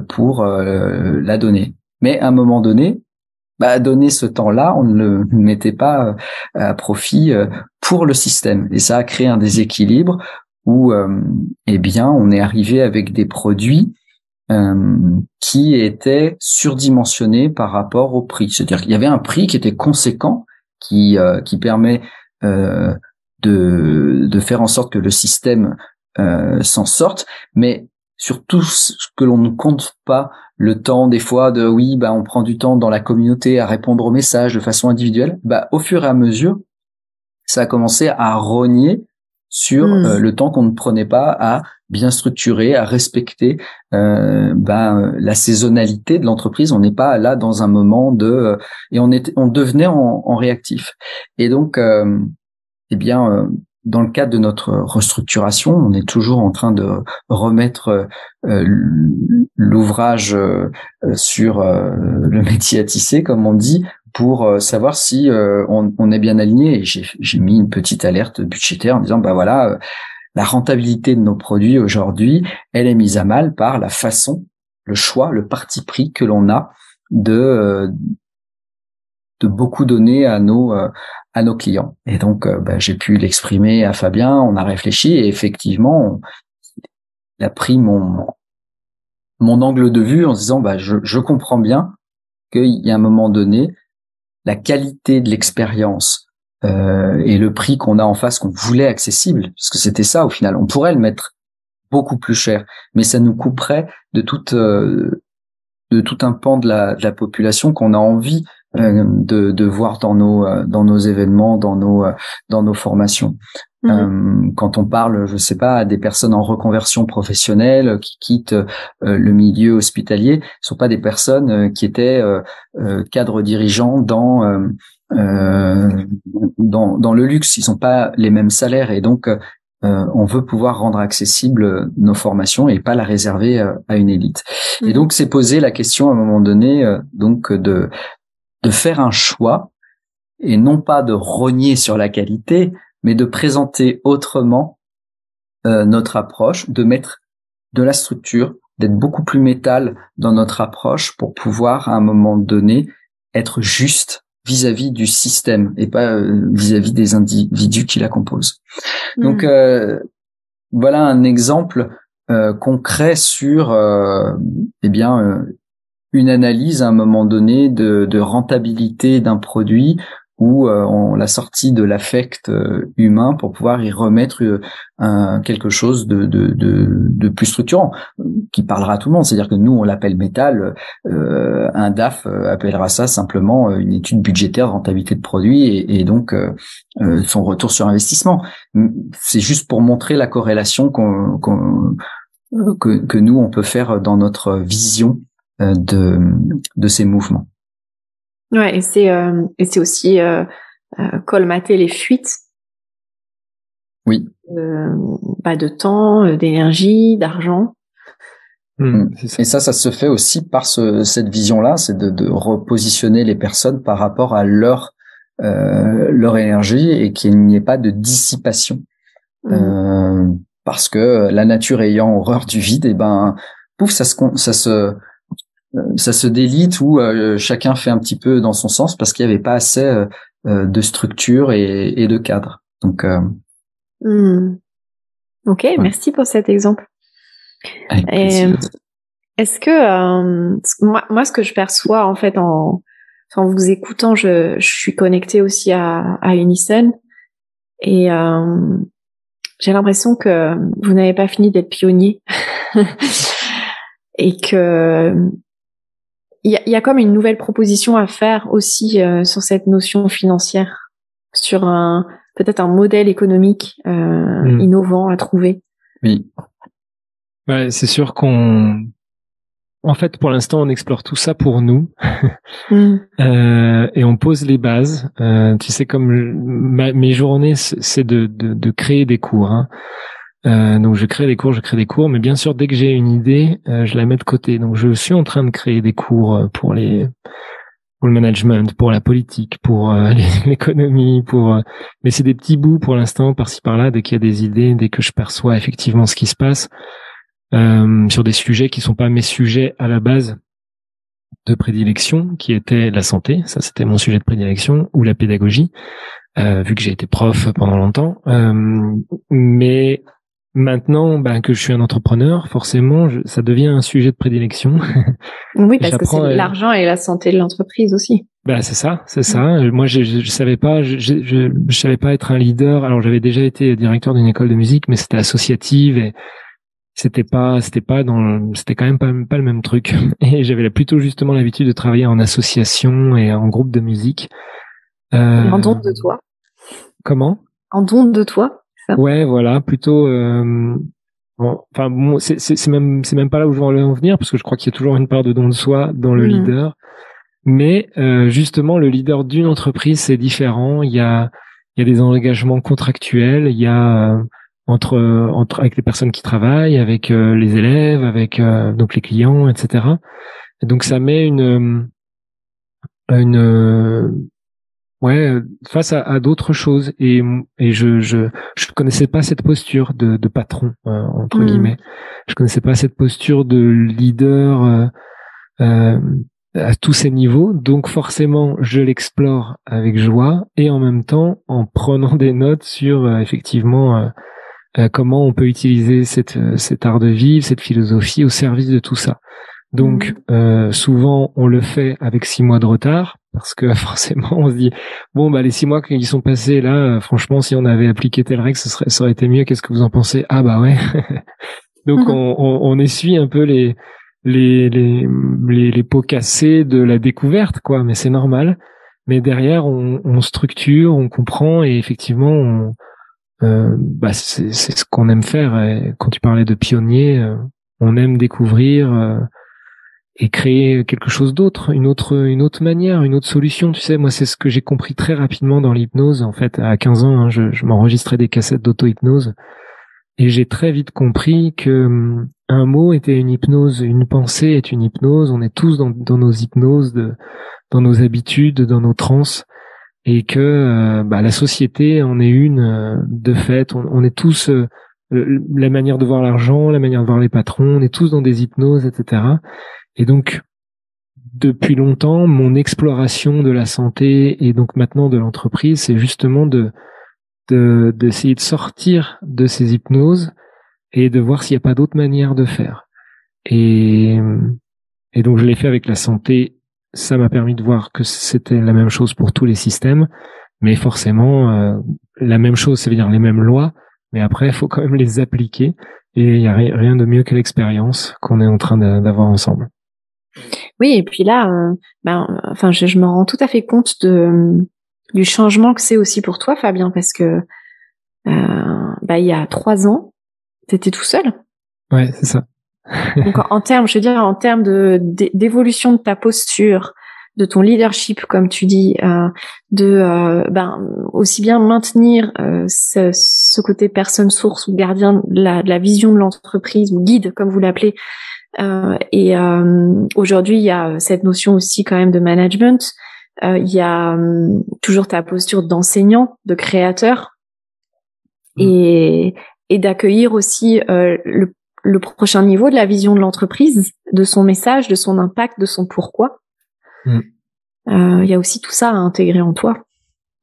pour la donner. Mais à un moment donné, donner ce temps-là, on ne le mettait pas à profit pour le système. Et ça a créé un déséquilibre où, on est arrivé avec des produits qui étaient surdimensionnés par rapport au prix. C'est-à-dire qu'il y avait un prix qui était conséquent, qui permet de faire en sorte que le système s'en sorte, mais surtout ce que l'on ne compte pas le temps des fois on prend du temps dans la communauté à répondre aux messages de façon individuelle. Au fur et à mesure, ça a commencé à rogner sur le temps qu'on ne prenait pas à bien structurer, à respecter la saisonnalité de l'entreprise. On n'est pas là dans un moment et on devenait en réactif. Et donc dans le cadre de notre restructuration, on est toujours en train de remettre l'ouvrage sur le métier à tisser, comme on dit, pour savoir si on est bien aligné. Et j'ai mis une petite alerte budgétaire en disant la rentabilité de nos produits aujourd'hui, elle est mise à mal par la façon, le choix, le parti pris que l'on a de beaucoup donner à nos clients. Et donc, j'ai pu l'exprimer à Fabien, on a réfléchi et effectivement, il a pris mon angle de vue en se disant, je comprends bien qu'il y a un moment donné, la qualité de l'expérience et le prix qu'on a en face, qu'on voulait accessible, parce que c'était ça au final, on pourrait le mettre beaucoup plus cher, mais ça nous couperait de tout un pan de la population qu'on a envie de voir dans nos événements, dans nos formations. Quand on parle, je sais pas, à des personnes en reconversion professionnelle qui quittent le milieu hospitalier, ce sont pas des personnes qui étaient cadres dirigeants dans le luxe. Ils n'ont pas les mêmes salaires et donc on veut pouvoir rendre accessible nos formations et pas la réserver à une élite. Et donc c'est poser la question à un moment donné donc de faire un choix et non pas de rogner sur la qualité, mais de présenter autrement notre approche, de mettre de la structure, d'être beaucoup plus métal dans notre approche pour pouvoir à un moment donné être juste vis-à-vis du système et pas vis-à-vis des individus qui la composent. Donc voilà un exemple concret sur une analyse à un moment donné de rentabilité d'un produit où on l'a sorti de l'affect humain pour pouvoir y remettre quelque chose de plus structurant qui parlera à tout le monde. C'est-à-dire que nous on l'appelle métal, un DAF appellera ça simplement une étude budgétaire de rentabilité de produit et donc son retour sur investissement. C'est juste pour montrer la corrélation que nous on peut faire dans notre vision de ces mouvements. Ouais, et c'est aussi colmater les fuites. Oui. De temps, d'énergie, d'argent. Et ça se fait aussi par cette vision-là, c'est de repositionner les personnes par rapport à leur énergie et qu'il n'y ait pas de dissipation. Parce que la nature ayant horreur du vide, pouf, ça se délite où chacun fait un petit peu dans son sens parce qu'il n'y avait pas assez de structure et de cadre. Donc, Ok, ouais. Merci pour cet exemple. Avec plaisir. Est-ce que moi, ce que je perçois en fait en vous écoutant, je suis connectée aussi à Unison et j'ai l'impression que vous n'avez pas fini d'être pionnier et que il y a comme une nouvelle proposition à faire aussi sur cette notion financière, sur peut-être un modèle économique innovant à trouver. Oui. Ouais, c'est sûr en fait, pour l'instant, on explore tout ça pour nous et on pose les bases. Tu sais, comme mes journées, c'est de créer des cours. Hein. Donc je crée des cours, mais bien sûr dès que j'ai une idée, je la mets de côté. Donc je suis en train de créer des cours pour le management, pour la politique, pour l'économie, mais c'est des petits bouts pour l'instant par-ci par-là. Dès qu'il y a des idées, dès que je perçois effectivement ce qui se passe sur des sujets qui sont pas mes sujets à la base de prédilection, qui étaient la santé, ça c'était mon sujet de prédilection, ou la pédagogie, vu que j'ai été prof pendant longtemps, mais maintenant, que je suis un entrepreneur, forcément, ça devient un sujet de prédilection. Oui, parce que c'est l'argent et la santé de l'entreprise aussi. C'est ça. Moi, je savais pas, je savais pas être un leader. Alors, j'avais déjà été directeur d'une école de musique, mais c'était associative et c'était quand même pas le même truc. Et j'avais plutôt justement l'habitude de travailler en association et en groupe de musique. En don de toi. Comment? En don de toi. Ouais, voilà, plutôt. C'est même pas là où je veux en venir parce que je crois qu'il y a toujours une part de don de soi dans le leader. Mais justement, le leader d'une entreprise, c'est différent. Il y a des engagements contractuels. Il y a entre avec les personnes qui travaillent, avec les élèves, avec donc les clients, etc. Et donc ça met face à d'autres choses et je connaissais pas cette posture de patron entre guillemets. Je connaissais pas cette posture de leader à tous ces niveaux, donc forcément je l'explore avec joie et en même temps en prenant des notes sur effectivement comment on peut utiliser cet art de vivre, cette philosophie au service de tout ça. Donc souvent on le fait avec 6 mois de retard parce que forcément on se dit les 6 mois qui sont passés là, franchement si on avait appliqué telle règle ça aurait été mieux. Qu'est-ce que vous en pensez? Ah bah ouais. Donc on essuie un peu les les pots cassés de la découverte, quoi. Mais c'est normal. Mais derrière, on structure, on comprend, et effectivement, c'est ce qu'on aime faire. Et quand tu parlais de pionnier, on aime découvrir et créer quelque chose d'autre, une autre manière, une autre solution. Tu sais, moi, c'est ce que j'ai compris très rapidement dans l'hypnose. En fait, à 15 ans, hein, je m'enregistrais des cassettes d'auto-hypnose, et j'ai très vite compris que un mot était une hypnose, une pensée est une hypnose. On est tous dans nos hypnoses, dans nos habitudes, dans nos transes, et que la société en est une de fait. On est tous la manière de voir l'argent, la manière de voir les patrons. On est tous dans des hypnoses, etc. Et donc, depuis longtemps, mon exploration de la santé et donc maintenant de l'entreprise, c'est justement d'essayer de sortir de ces hypnoses et de voir s'il n'y a pas d'autre manière de faire. Et donc, je l'ai fait avec la santé. Ça m'a permis de voir que c'était la même chose pour tous les systèmes, mais forcément, la même chose, ça veut dire les mêmes lois, mais après, il faut quand même les appliquer, et il n'y a rien de mieux que l'expérience qu'on est en train d'avoir ensemble. Oui, et puis là, je me rends tout à fait compte du changement que c'est aussi pour toi, Fabien, parce que il y a 3 ans, t'étais tout seul. Ouais, c'est ça. Donc en termes d'évolution de ta posture, de ton leadership, comme tu dis, aussi bien maintenir ce côté personne source ou gardien de la vision de l'entreprise, ou guide, comme vous l'appelez. Aujourd'hui, il y a cette notion aussi quand même de management. Il y a toujours ta posture d'enseignant, de créateur, et d'accueillir aussi le prochain niveau de la vision de l'entreprise, de son message, de son impact, de son pourquoi. Il y a aussi tout ça à intégrer en toi.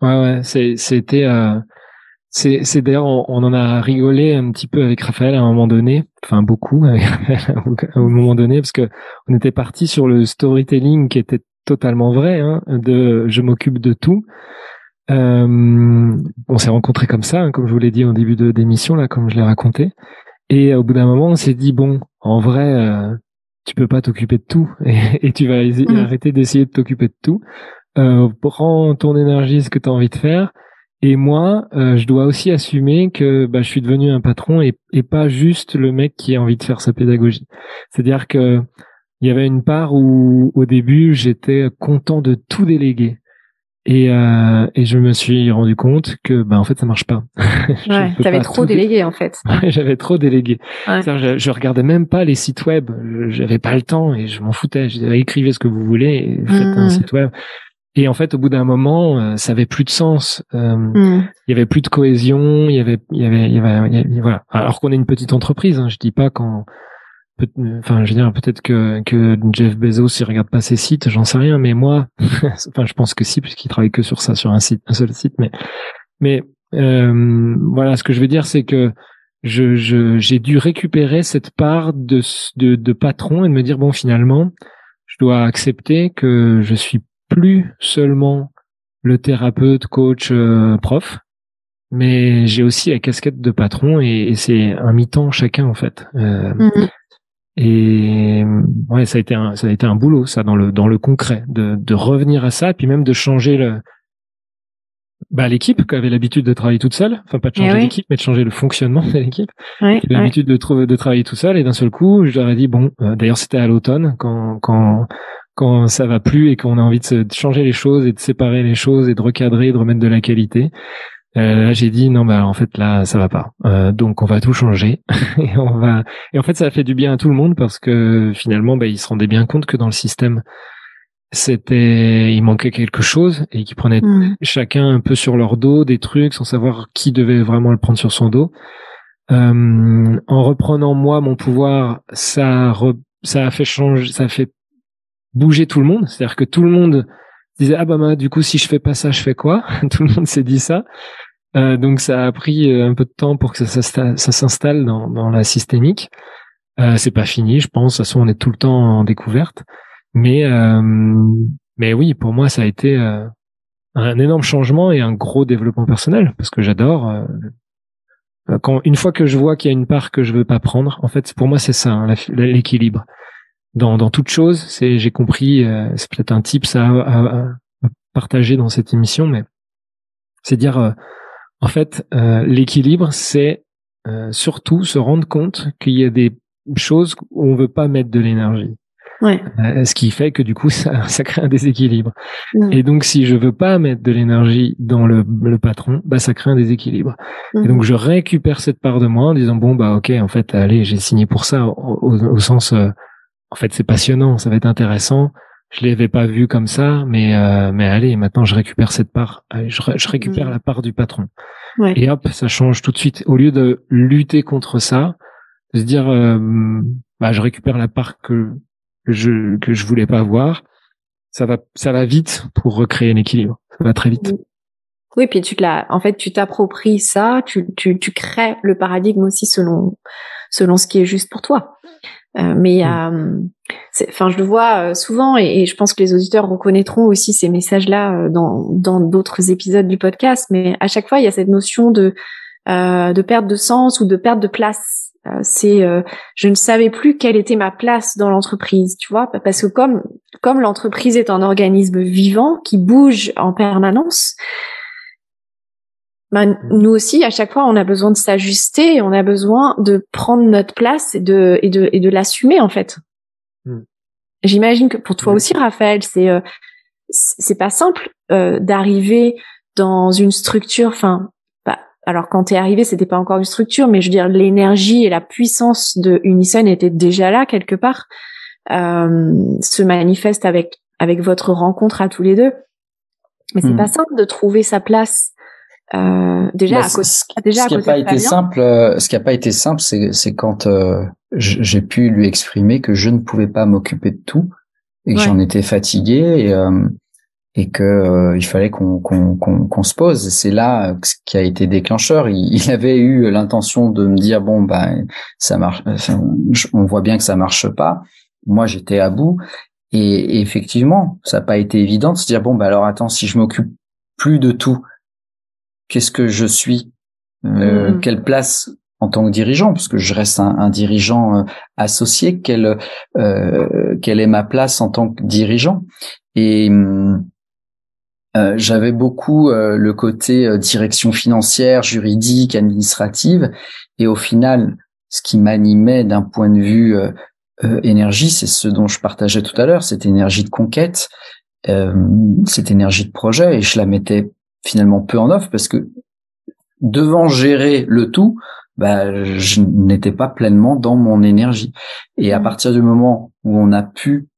Ouais, c'était c'est d'ailleurs, on en a rigolé un petit peu avec Raphaël à un moment donné, enfin beaucoup avec Raphaël à un moment donné, parce que on était parti sur le storytelling qui était totalement vrai, hein, de je m'occupe de tout. On s'est rencontrés comme ça, hein, comme je vous l'ai dit au début d'émission, là, comme je l'ai raconté. Et au bout d'un moment, on s'est dit, bon, en vrai, tu peux pas t'occuper de tout, et tu vas arrêter d'essayer de t'occuper de tout. Prends ton énergie, ce que tu as envie de faire. Et moi, je dois aussi assumer que je suis devenu un patron, et pas juste le mec qui a envie de faire sa pédagogie. C'est-à-dire que il y avait une part où, au début, j'étais content de tout déléguer. Et je me suis rendu compte que en fait ça marche pas. Ouais, t'avais trop délégué en fait. Ouais, j'avais trop délégué. Ouais. Je regardais même pas les sites web, j'avais pas le temps et je m'en foutais. Je disais écrivez ce que vous voulez et faites un site web. Et en fait au bout d'un moment ça avait plus de sens. Il y avait plus de cohésion, il y avait voilà. Alors qu'on est une petite entreprise, hein, je dis pas enfin, je veux dire, peut-être que Jeff Bezos, il regarde pas ses sites, j'en sais rien, mais moi, enfin, je pense que si, puisqu'il travaille que sur ça, sur un seul site, mais voilà, ce que je veux dire, c'est que j'ai dû récupérer cette part de patron et de me dire, bon, finalement, je dois accepter que je suis plus seulement le thérapeute, coach, prof, mais j'ai aussi la casquette de patron, et c'est un mi-temps chacun, en fait. Et ouais, ça a été un boulot, ça, dans le concret, de revenir à ça, et puis même de changer l'équipe qui avait l'habitude de travailler toute seule, enfin pas de changer l'équipe, mais de changer le fonctionnement de l'équipe, qui avait l'habitude de travailler tout seul, et d'un seul coup, je leur ai dit bon, d'ailleurs c'était à l'automne, quand ça va plus et qu'on a envie de changer les choses et de séparer les choses et de recadrer, de remettre de la qualité. Là, j'ai dit non, en fait là, ça va pas. Donc on va tout changer et en fait ça a fait du bien à tout le monde, parce que finalement, ils se rendaient bien compte que dans le système, il manquait quelque chose, et qu'ils prenaient chacun un peu sur leur dos des trucs sans savoir qui devait vraiment le prendre sur son dos. En reprenant moi mon pouvoir, ça a fait changer, ça a fait bouger tout le monde. C'est-à-dire que tout le monde disait du coup si je fais pas ça, je fais quoi? Tout le monde s'est dit ça. Donc ça a pris un peu de temps pour que ça s'installe dans la systémique. C'est pas fini, je pense. De toute façon, on est tout le temps en découverte. Mais oui, pour moi, ça a été un énorme changement et un gros développement personnel, parce que j'adore. Une fois que je vois qu'il y a une part que je veux pas prendre, en fait, pour moi, c'est ça, hein, l'équilibre. dans toute chose. J'ai compris, c'est peut-être un tips à partager dans cette émission, mais c'est dire, en fait, l'équilibre, c'est surtout se rendre compte qu'il y a des choses où on veut pas mettre de l'énergie. Ouais. Ce qui fait que du coup, ça crée un déséquilibre. Mmh. Et donc, si je veux pas mettre de l'énergie dans le patron, bah, ça crée un déséquilibre. Et donc, je récupère cette part de moi en disant, bon, bah, ok, en fait, allez, j'ai signé pour ça, au sens, en fait, c'est passionnant, ça va être intéressant. Je l'avais pas vu comme ça, mais allez, maintenant, je récupère cette part. Allez, je récupère la part du patron. Ouais. Et hop, ça change tout de suite. Au lieu de lutter contre ça, de se dire, bah, je récupère la part que je voulais pas avoir. Ça va vite pour recréer l'équilibre. Ça va très vite. Oui, puis en fait, tu t'appropries ça, tu crées le paradigme aussi selon ce qui est juste pour toi. Mais je le vois souvent et je pense que les auditeurs reconnaîtront aussi ces messages-là dans d'autres épisodes du podcast. Mais à chaque fois, il y a cette notion de perte de sens ou de perte de place. Je ne savais plus quelle était ma place dans l'entreprise, tu vois, parce que comme l'entreprise est un organisme vivant qui bouge en permanence, nous aussi, à chaque fois, on a besoin de s'ajuster, on a besoin de prendre notre place et de l'assumer, en fait. J'imagine que pour toi aussi, Raphaël, c'est pas simple d'arriver dans une structure. Enfin, alors quand t'es arrivé, c'était pas encore une structure, mais je veux dire, l'énergie et la puissance de Unison étaient déjà là quelque part. Se manifeste avec votre rencontre à tous les deux. Mais c'est pas simple de trouver sa place. Ce qui n'a pas été simple, c'est quand j'ai pu lui exprimer que je ne pouvais pas m'occuper de tout et que j'en étais fatigué et que il fallait qu'on se pose. Et c'est là ce qui a été déclencheur. Il avait eu l'intention de me dire bon ça marche, on voit bien que ça marche pas. Moi j'étais à bout et effectivement ça n'a pas été évident de se dire bon alors attends, si je m'occupe plus de tout, qu'est-ce que je suis, quelle place en tant que dirigeant, parce que je reste un dirigeant associé, quelle est ma place en tant que dirigeant. Et j'avais beaucoup le côté direction financière, juridique, administrative, et au final, ce qui m'animait d'un point de vue énergie, c'est ce dont je partageais tout à l'heure, cette énergie de conquête, cette énergie de projet, et je la mettais finalement peu en off parce que devant gérer le tout, je n'étais pas pleinement dans mon énergie. Et à partir du moment où on a pu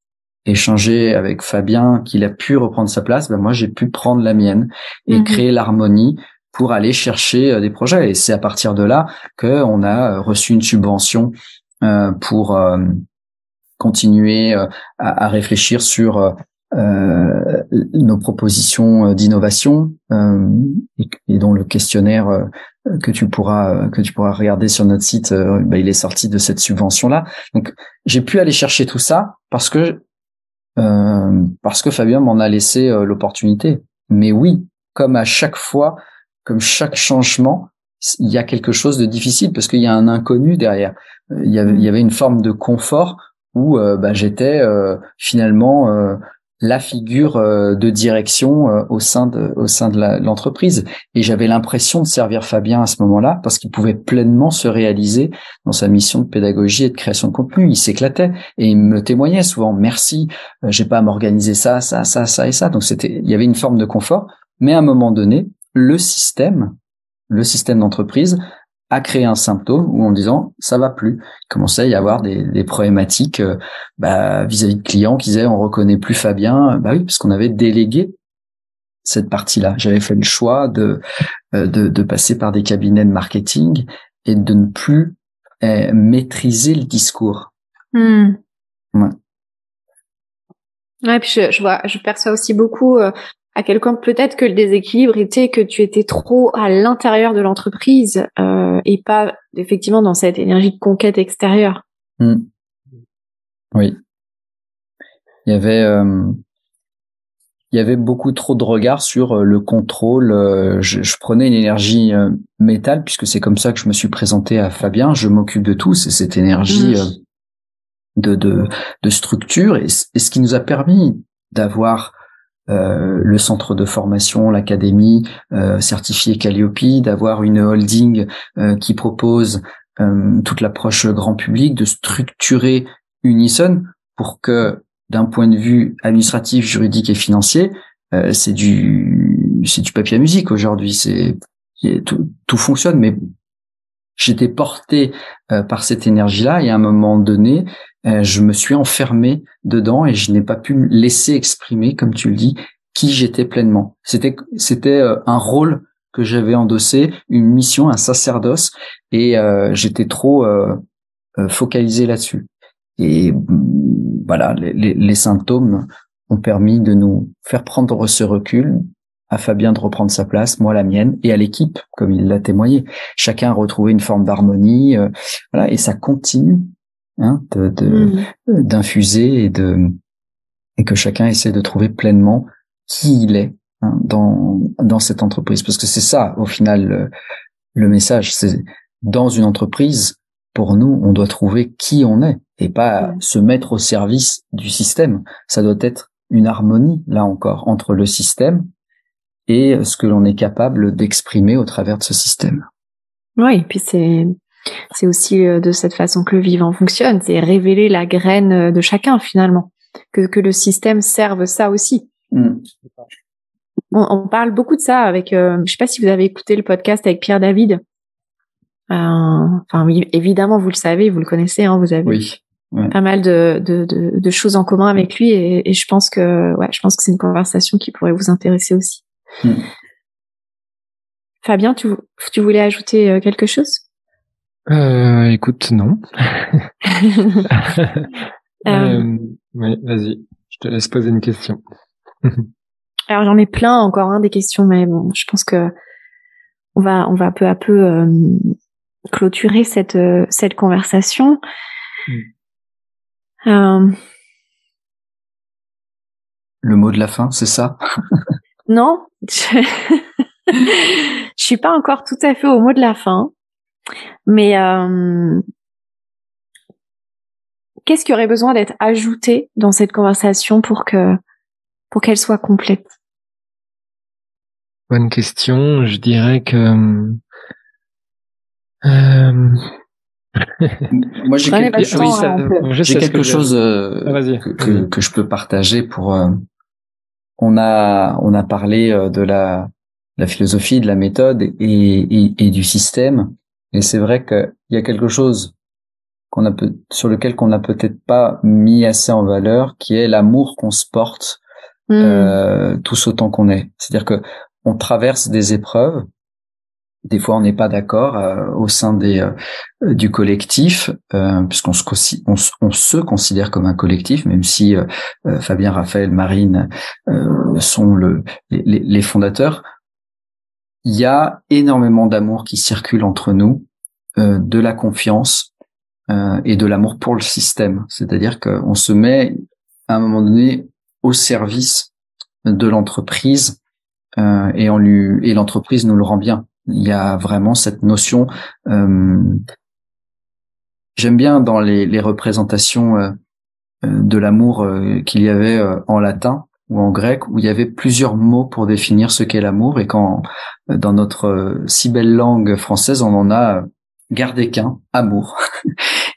échanger avec Fabien, qu'il a pu reprendre sa place, moi j'ai pu prendre la mienne et créer l'harmonie pour aller chercher des projets. Et c'est à partir de là qu'on a reçu une subvention pour continuer à réfléchir sur nos propositions d'innovation et dont le questionnaire que tu pourras regarder sur notre site, il est sorti de cette subvention-là. Donc j'ai pu aller chercher tout ça parce que Fabien m'en a laissé l'opportunité. Mais oui, comme à chaque fois, comme chaque changement, il y a quelque chose de difficile parce qu'il y a un inconnu derrière. Il y avait une forme de confort où j'étais finalement la figure de direction au sein de l'entreprise, et j'avais l'impression de servir Fabien à ce moment-là parce qu'il pouvait pleinement se réaliser dans sa mission de pédagogie et de création de contenu. Il s'éclatait et il me témoignait souvent merci, j'ai pas à m'organiser ça et ça. Donc il y avait une forme de confort, mais à un moment donné, le système d'entreprise a créé un symptôme où en disant ça va plus. Il commençait à y avoir des problématiques vis-à-vis de clients qui disaient on reconnaît plus Fabien. Oui, parce qu'on avait délégué cette partie-là. J'avais fait le choix de passer par des cabinets de marketing et de ne plus maîtriser le discours. Ouais, puis je perçois aussi beaucoup à quel point peut-être que le déséquilibre était que tu étais trop à l'intérieur de l'entreprise et pas effectivement dans cette énergie de conquête extérieure. Oui. Il y avait beaucoup trop de regard sur le contrôle. Je prenais une énergie métal puisque c'est comme ça que je me suis présenté à Fabien. Je m'occupe de tout. C'est cette énergie de structure, et ce qui nous a permis d'avoir le centre de formation, l'académie certifiée Calliope, d'avoir une holding qui propose toute l'approche grand public, de structurer Unison pour que, d'un point de vue administratif, juridique et financier, c'est du papier à musique aujourd'hui. Tout fonctionne, mais j'étais porté par cette énergie-là, et à un moment donné, je me suis enfermé dedans et je n'ai pas pu me laisser exprimer, comme tu le dis, qui j'étais pleinement. C'était un rôle que j'avais endossé, une mission, un sacerdoce, et j'étais trop focalisé là-dessus. Et voilà, les symptômes ont permis de nous faire prendre ce recul, à Fabien de reprendre sa place, moi la mienne, et à l'équipe, comme il l'a témoigné. Chacun a retrouvé une forme d'harmonie, voilà, et ça continue, hein, d'infuser et que chacun essaie de trouver pleinement qui il est, hein, dans cette entreprise. Parce que c'est ça, au final, le message, c'est dans une entreprise, pour nous, on doit trouver qui on est et pas se mettre au service du système. Ça doit être une harmonie, là encore, entre le système et ce que l'on est capable d'exprimer au travers de ce système. Oui, et puis c'est aussi de cette façon que le vivant fonctionne, c'est révéler la graine de chacun finalement, que le système serve ça aussi. On parle beaucoup de ça avec, je sais pas si vous avez écouté le podcast avec Pierre David. Enfin, évidemment, vous le savez, vous le connaissez, hein, vous avez pas mal de choses en commun avec lui, et je pense que c'est une conversation qui pourrait vous intéresser aussi. Fabien, tu voulais ajouter quelque chose? Écoute, non. Oui, vas-y, je te laisse poser une question. Alors j'en ai plein encore, hein, des questions, mais bon, je pense que on va peu à peu clôturer cette conversation. Le mot de la fin, c'est ça? Non, je suis pas encore tout à fait au mot de la fin, mais qu'est-ce qui aurait besoin d'être ajouté dans cette conversation pour qu'elle soit complète? Bonne question. Je dirais que moi j'ai quelque chose que je peux partager pour. On a parlé de la philosophie, de la méthode et du système, et c'est vrai qu'il y a quelque chose sur lequel qu'on n'a peut-être pas mis assez en valeur, qui est l'amour qu'on se porte tous autant qu'on est. C'est-à-dire que on traverse des épreuves. Des fois, on n'est pas d'accord au sein du collectif, puisqu'on se considère comme un collectif, même si Fabien, Raphaël, Marine sont les fondateurs. Il y a énormément d'amour qui circule entre nous, de la confiance et de l'amour pour le système. C'est-à-dire qu'on se met à un moment donné au service de l'entreprise et l'entreprise nous le rend bien. Il y a vraiment cette notion. J'aime bien dans les représentations de l'amour qu'il y avait en latin ou en grec, où il y avait plusieurs mots pour définir ce qu'est l'amour, et quand dans notre si belle langue française, on en a gardé qu'un, amour.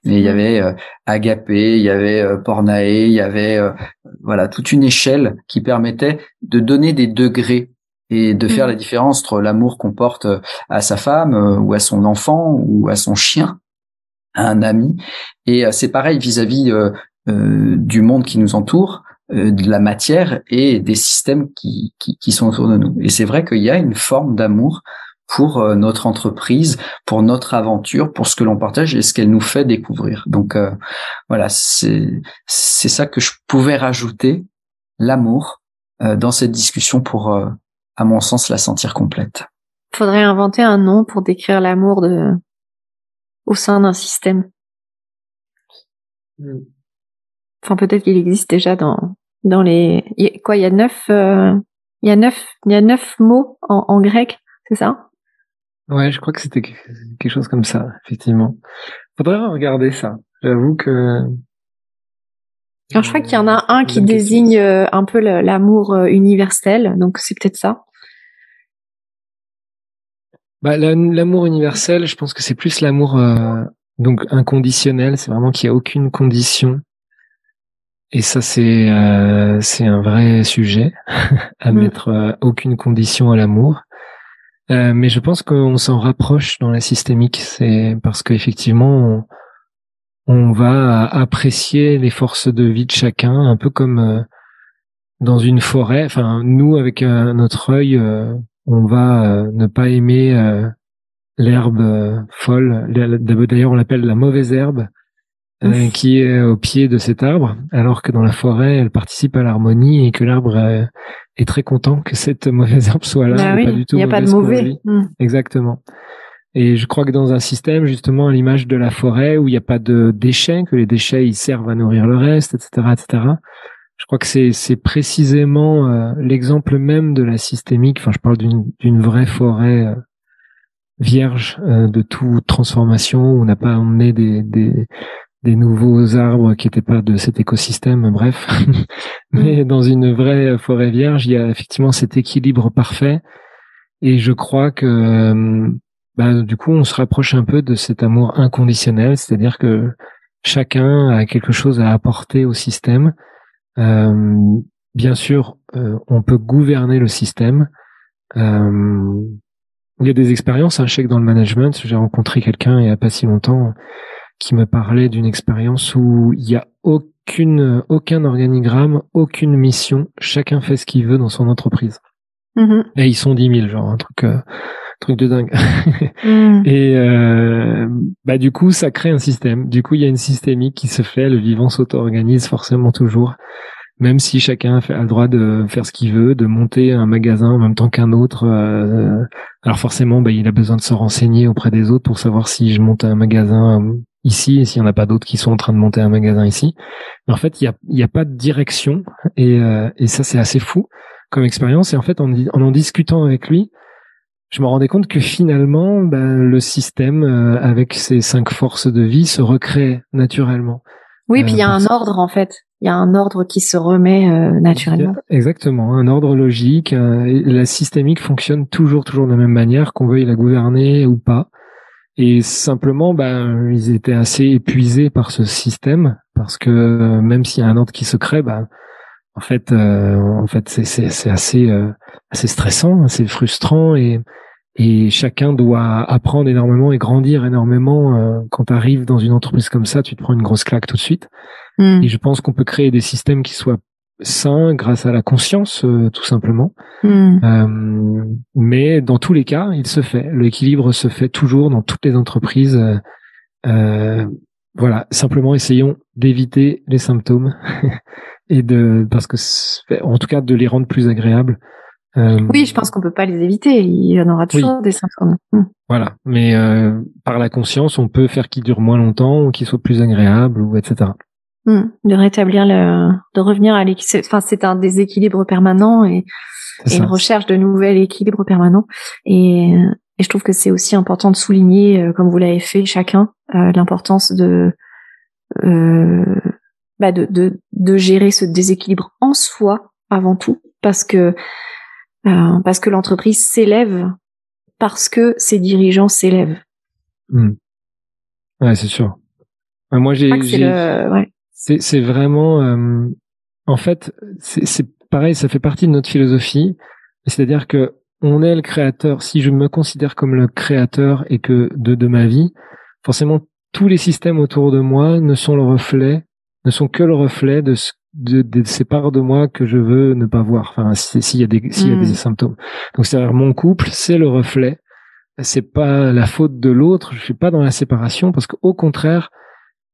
Et il y avait agapé, il y avait pornae, il y avait voilà, toute une échelle qui permettait de donner des degrés et de faire la différence entre l'amour qu'on porte à sa femme ou à son enfant ou à son chien, à un ami. Et c'est pareil vis-à-vis du monde qui nous entoure, de la matière et des systèmes qui sont autour de nous. Et c'est vrai qu'il y a une forme d'amour pour notre entreprise, pour notre aventure, pour ce que l'on partage et ce qu'elle nous fait découvrir. Donc voilà, c'est ça que je pouvais rajouter, l'amour, dans cette discussion pour, à mon sens, la sentir complète. Faudrait inventer un nom pour décrire l'amour au sein d'un système. Enfin, peut-être qu'il existe déjà dans les... Il y a 9 mots en grec, c'est ça? Ouais, je crois que c'était quelque chose comme ça, effectivement. Faudrait regarder ça. J'avoue que Alors, je crois qu'il y en a un qui désigne un peu l'amour universel, donc c'est peut-être ça. L'amour universel, je pense que c'est plus l'amour donc inconditionnel. C'est vraiment qu'il y a aucune condition. Et ça, c'est un vrai sujet à mettre aucune condition à l'amour. Mais je pense qu'on s'en rapproche dans la systémique. C'est parce qu'effectivement, on va apprécier les forces de vie de chacun, un peu comme dans une forêt. Enfin, nous, avec notre œil, on va ne pas aimer l'herbe folle. D'ailleurs, on l'appelle la mauvaise herbe qui est au pied de cet arbre, alors que dans la forêt, elle participe à l'harmonie et que l'arbre est très content que cette mauvaise herbe soit là. Bah oui, pas du tout il n'y a pas de mauvais. Exactement. Et je crois que dans un système, justement, à l'image de la forêt, où il n'y a pas de déchets, que les déchets, ils servent à nourrir le reste, etc., etc., je crois que c'est précisément l'exemple même de la systémique. Enfin, je parle d'une vraie forêt vierge de toute transformation, où on n'a pas emmené des nouveaux arbres qui n'étaient pas de cet écosystème, bref. Mais dans une vraie forêt vierge, il y a effectivement cet équilibre parfait. Et je crois que du coup, on se rapproche un peu de cet amour inconditionnel, c'est-à-dire que chacun a quelque chose à apporter au système. Bien sûr, on peut gouverner le système. Il y a des expériences, je sais que dans le management, j'ai rencontré quelqu'un il n'y a pas si longtemps qui me parlait d'une expérience où il y a aucun organigramme, aucune mission, chacun fait ce qu'il veut dans son entreprise. Et ils sont 10 000, genre un truc de dingue. Et du coup, ça crée un système. Du coup, il y a une systémique qui se fait, le vivant s'auto-organise forcément toujours. Même si chacun a le droit de faire ce qu'il veut, de monter un magasin en même temps qu'un autre. Alors forcément, il a besoin de se renseigner auprès des autres pour savoir si je monte un magasin ici et s'il n'y en a pas d'autres qui sont en train de monter un magasin ici. Mais en fait, il y a pas de direction et ça, c'est assez fou comme expérience. Et en fait, en discutant avec lui, je me rendais compte que finalement, le système, avec ses 5 forces de vie, se recrée naturellement. Oui, puis il y a un ordre, en fait. Il y a un ordre qui se remet naturellement. Exactement, un ordre logique. La systémique fonctionne toujours de la même manière, qu'on veuille la gouverner ou pas. Et simplement, ils étaient assez épuisés par ce système, parce que même s'il y a un ordre qui se crée, en fait, c'est assez stressant, assez frustrant, et chacun doit apprendre énormément et grandir énormément. Quand tu arrives dans une entreprise comme ça, tu te prends une grosse claque tout de suite. Et je pense qu'on peut créer des systèmes qui soient sains grâce à la conscience, tout simplement. Mais dans tous les cas, il se fait. L'équilibre se fait toujours dans toutes les entreprises. Voilà, simplement essayons d'éviter les symptômes et parce que en tout cas de les rendre plus agréables. Oui, je pense qu'on peut pas les éviter. Il y en aura toujours des symptômes. Voilà, mais par la conscience, on peut faire qu'ils durent moins longtemps ou qu'ils soient plus agréables, ou etc. De rétablir de revenir à l'équilibre. Enfin, c'est un déséquilibre permanent et une recherche de nouvel équilibre permanent. Et je trouve que c'est aussi important de souligner, comme vous l'avez fait chacun, l'importance de gérer ce déséquilibre en soi avant tout, parce que l'entreprise s'élève parce que ses dirigeants s'élèvent. Ouais, c'est sûr. Moi, c'est vraiment, en fait, c'est pareil, ça fait partie de notre philosophie. C'est-à-dire que on est le créateur. Si je me considère comme le créateur et que de ma vie, forcément, tous les systèmes autour de moi ne sont que le reflet de ces parts de moi que je veux ne pas voir. Enfin, s'il y a des symptômes. Donc, c'est-à-dire, mon couple, c'est le reflet. C'est pas la faute de l'autre. Je suis pas dans la séparation parce qu'au contraire,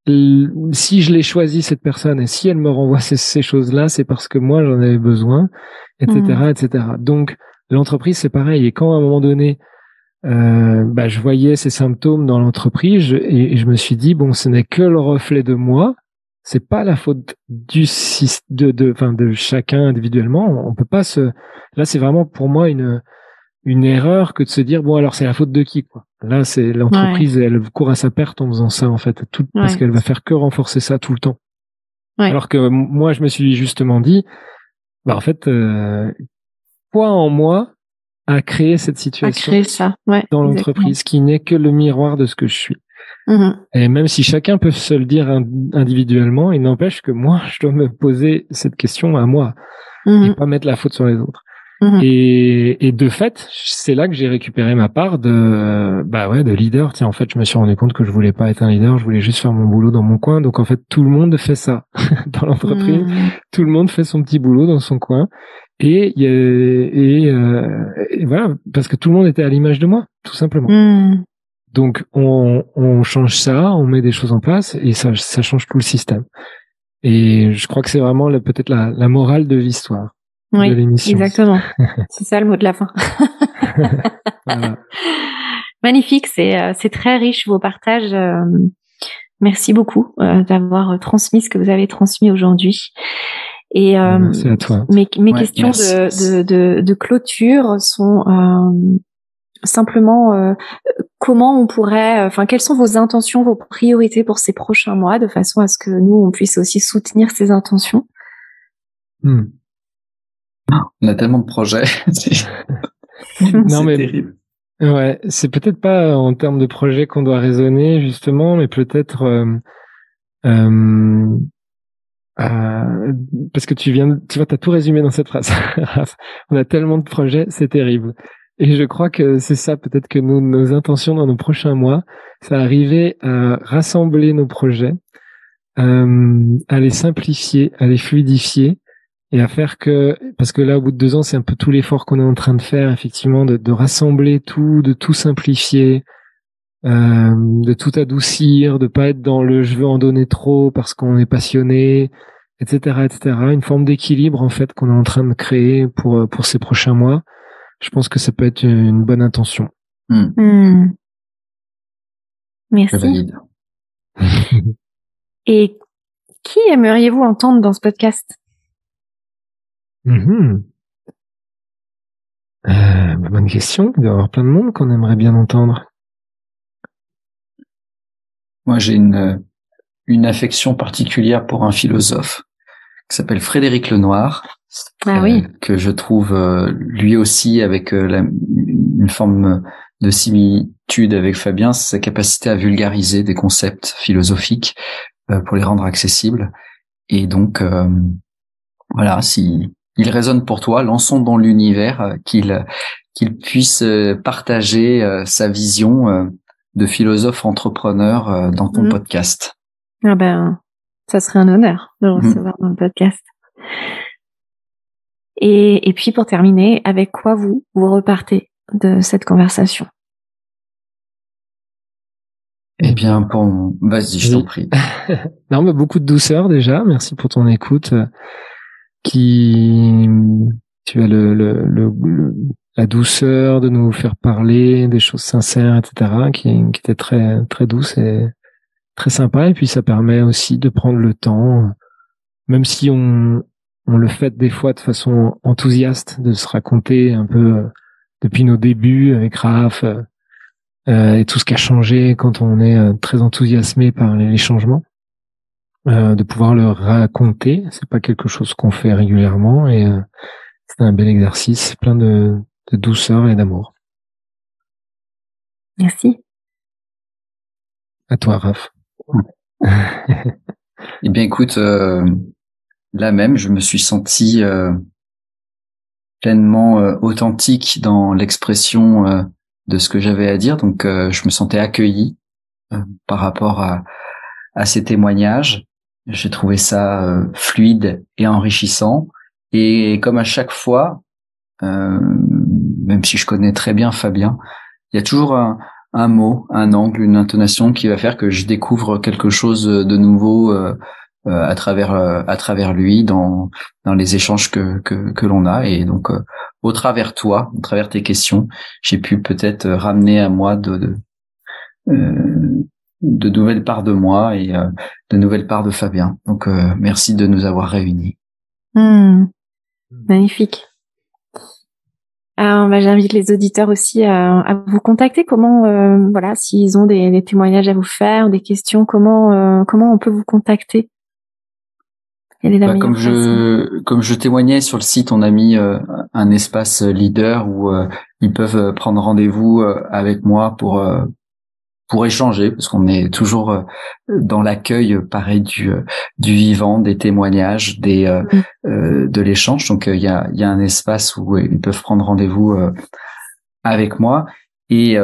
si je l'ai choisi cette personne et si elle me renvoie ces choses-là, c'est parce que moi j'en avais besoin, etc., etc. Donc l'entreprise c'est pareil. Et quand à un moment donné, je voyais ces symptômes dans l'entreprise et je me suis dit bon, ce n'est que le reflet de moi. C'est pas la faute de chacun individuellement. On peut pas Là, c'est vraiment pour moi une erreur que de se dire bon alors c'est la faute de qui quoi. Là c'est l'entreprise elle court à sa perte en faisant ça en fait parce qu'elle va faire que renforcer ça tout le temps. Ouais. Alors que moi, je me suis justement dit, en fait, quoi en moi a créé cette situation créer ça, ouais, dans l'entreprise qui n'est que le miroir de ce que je suis. Et même si chacun peut se le dire individuellement, il n'empêche que moi, je dois me poser cette question à moi et pas mettre la faute sur les autres. Et de fait, c'est là que j'ai récupéré ma part de leader. Tiens, en fait, je me suis rendu compte que je voulais pas être un leader, je voulais juste faire mon boulot dans mon coin. Donc, en fait, tout le monde fait ça dans l'entreprise. Tout le monde fait son petit boulot dans son coin. Et voilà, parce que tout le monde était à l'image de moi, tout simplement. Donc, on change ça, on met des choses en place et ça change tout le système. Et je crois que c'est vraiment peut-être la morale de l'histoire. Oui, de l'émission. Exactement. C'est ça le mot de la fin. Voilà. Magnifique, c'est très riche vos partages. Merci beaucoup d'avoir transmis ce que vous avez transmis aujourd'hui. Et merci à toi. Mes questions de clôture sont simplement comment on pourrait, quelles sont vos intentions, vos priorités pour ces prochains mois, de façon à ce que nous on puisse aussi soutenir ces intentions. On a tellement de projets. Non, mais terrible. Ouais, c'est peut-être pas en termes de projet qu'on doit raisonner justement, mais peut-être parce que tu vois, t'as tout résumé dans cette phrase. On a tellement de projets, c'est terrible. Et je crois que c'est ça, peut-être que nos intentions dans nos prochains mois, c'est arriver à rassembler nos projets, à les simplifier, à les fluidifier. Et à faire parce que là, au bout de 2 ans, c'est un peu tout l'effort qu'on est en train de faire, effectivement, de rassembler tout, de tout simplifier, de tout adoucir, de pas être dans le je veux en donner trop parce qu'on est passionné, etc., etc. Une forme d'équilibre, en fait, qu'on est en train de créer pour ces prochains mois. Je pense que ça peut être une bonne intention. Merci. Je valide. Et qui aimeriez-vous entendre dans ce podcast? Bonne question. Il doit y avoir plein de monde qu'on aimerait bien entendre. Moi, j'ai une affection particulière pour un philosophe qui s'appelle Frédéric Lenoir, que je trouve lui aussi avec une forme de similitude avec Fabien, c'est sa capacité à vulgariser des concepts philosophiques pour les rendre accessibles. Et donc, voilà, si il résonne pour toi, lançons dans l'univers qu'il puisse partager sa vision de philosophe entrepreneur dans ton podcast. Ah ben, ça serait un honneur de le recevoir dans le podcast. Et puis pour terminer, avec quoi vous repartez de cette conversation? Eh bien, vas-y, je t'en prie. Non, mais beaucoup de douceur déjà. Merci pour ton écoute. Tu as la douceur de nous faire parler des choses sincères, etc., qui était très, très douce et très sympa. Et puis, ça permet aussi de prendre le temps, même si on le fait des fois de façon enthousiaste, de se raconter un peu depuis nos débuts avec Raph, et tout ce qui a changé quand on est très enthousiasmé par les changements. De pouvoir le raconter, c'est pas quelque chose qu'on fait régulièrement et c'est un bel exercice, plein de douceur et d'amour. Merci. À toi, Raph. Eh bien, écoute, là même, je me suis senti pleinement authentique dans l'expression de ce que j'avais à dire, donc je me sentais accueilli par rapport à ces témoignages. J'ai trouvé ça fluide et enrichissant. Et comme à chaque fois, même si je connais très bien Fabien, il y a toujours un mot, un angle, une intonation qui va faire que je découvre quelque chose de nouveau à travers lui dans les échanges que l'on a. Et donc, au travers toi, au travers tes questions, j'ai pu peut-être ramener à moi de nouvelles parts de moi et de nouvelles parts de Fabien. Donc, merci de nous avoir réunis. Magnifique. J'invite les auditeurs aussi à vous contacter. Comment, voilà, s'ils ont des témoignages à vous faire ou des questions, comment on peut vous contacter? Quelle est la meilleure façon? Comme je témoignais sur le site, on a mis un espace leader où ils peuvent prendre rendez-vous avec moi pour échanger, parce qu'on est toujours dans l'accueil, pareil, du vivant, des témoignages, de l'échange. Donc il y a un espace où ils peuvent prendre rendez-vous avec moi. Et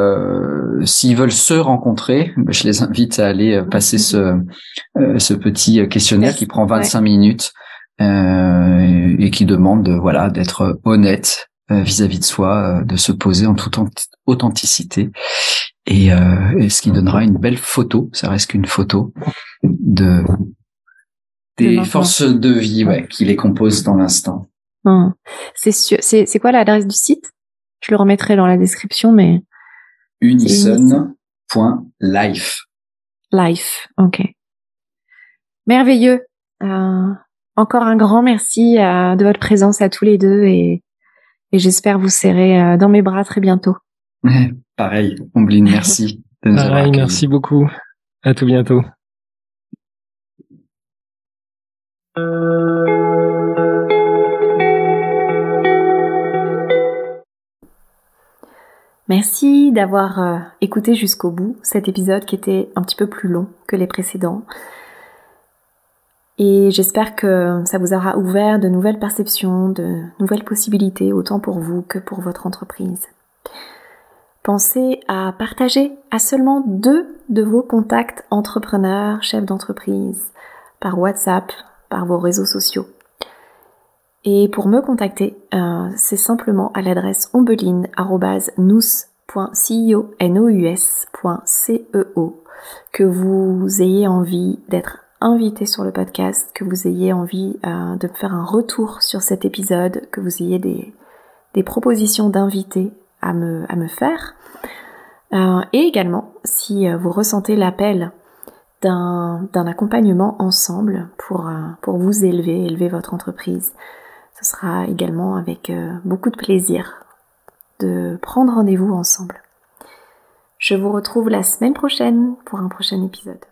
s'ils veulent se rencontrer, je les invite à aller passer ce petit questionnaire qui prend 25 minutes et qui demande voilà d'être honnête vis-à-vis de soi, de se poser en toute authenticité. Et ce qui donnera une belle photo, ça reste qu'une photo des forces de vie qui les composent dans l'instant. C'est quoi l'adresse du site? Je le remettrai dans la description, mais unison.life. Life, ok. Merveilleux. Encore un grand merci de votre présence à tous les deux et j'espère vous serrer dans mes bras très bientôt. Pareil, Omblin, merci de nous avoir accueillis. Merci beaucoup. À tout bientôt. Merci d'avoir écouté jusqu'au bout cet épisode qui était un petit peu plus long que les précédents. Et j'espère que ça vous aura ouvert de nouvelles perceptions, de nouvelles possibilités, autant pour vous que pour votre entreprise. Pensez à partager à seulement 2 de vos contacts entrepreneurs, chefs d'entreprise, par WhatsApp, par vos réseaux sociaux. Et pour me contacter, c'est simplement à l'adresse ombeline@nous.ceo que vous ayez envie d'être invité sur le podcast, que vous ayez envie de me faire un retour sur cet épisode, que vous ayez des propositions d'invités à me faire. Et également, si vous ressentez l'appel d'un accompagnement ensemble pour vous élever votre entreprise, ce sera également avec beaucoup de plaisir de prendre rendez-vous ensemble. Je vous retrouve la semaine prochaine pour un prochain épisode.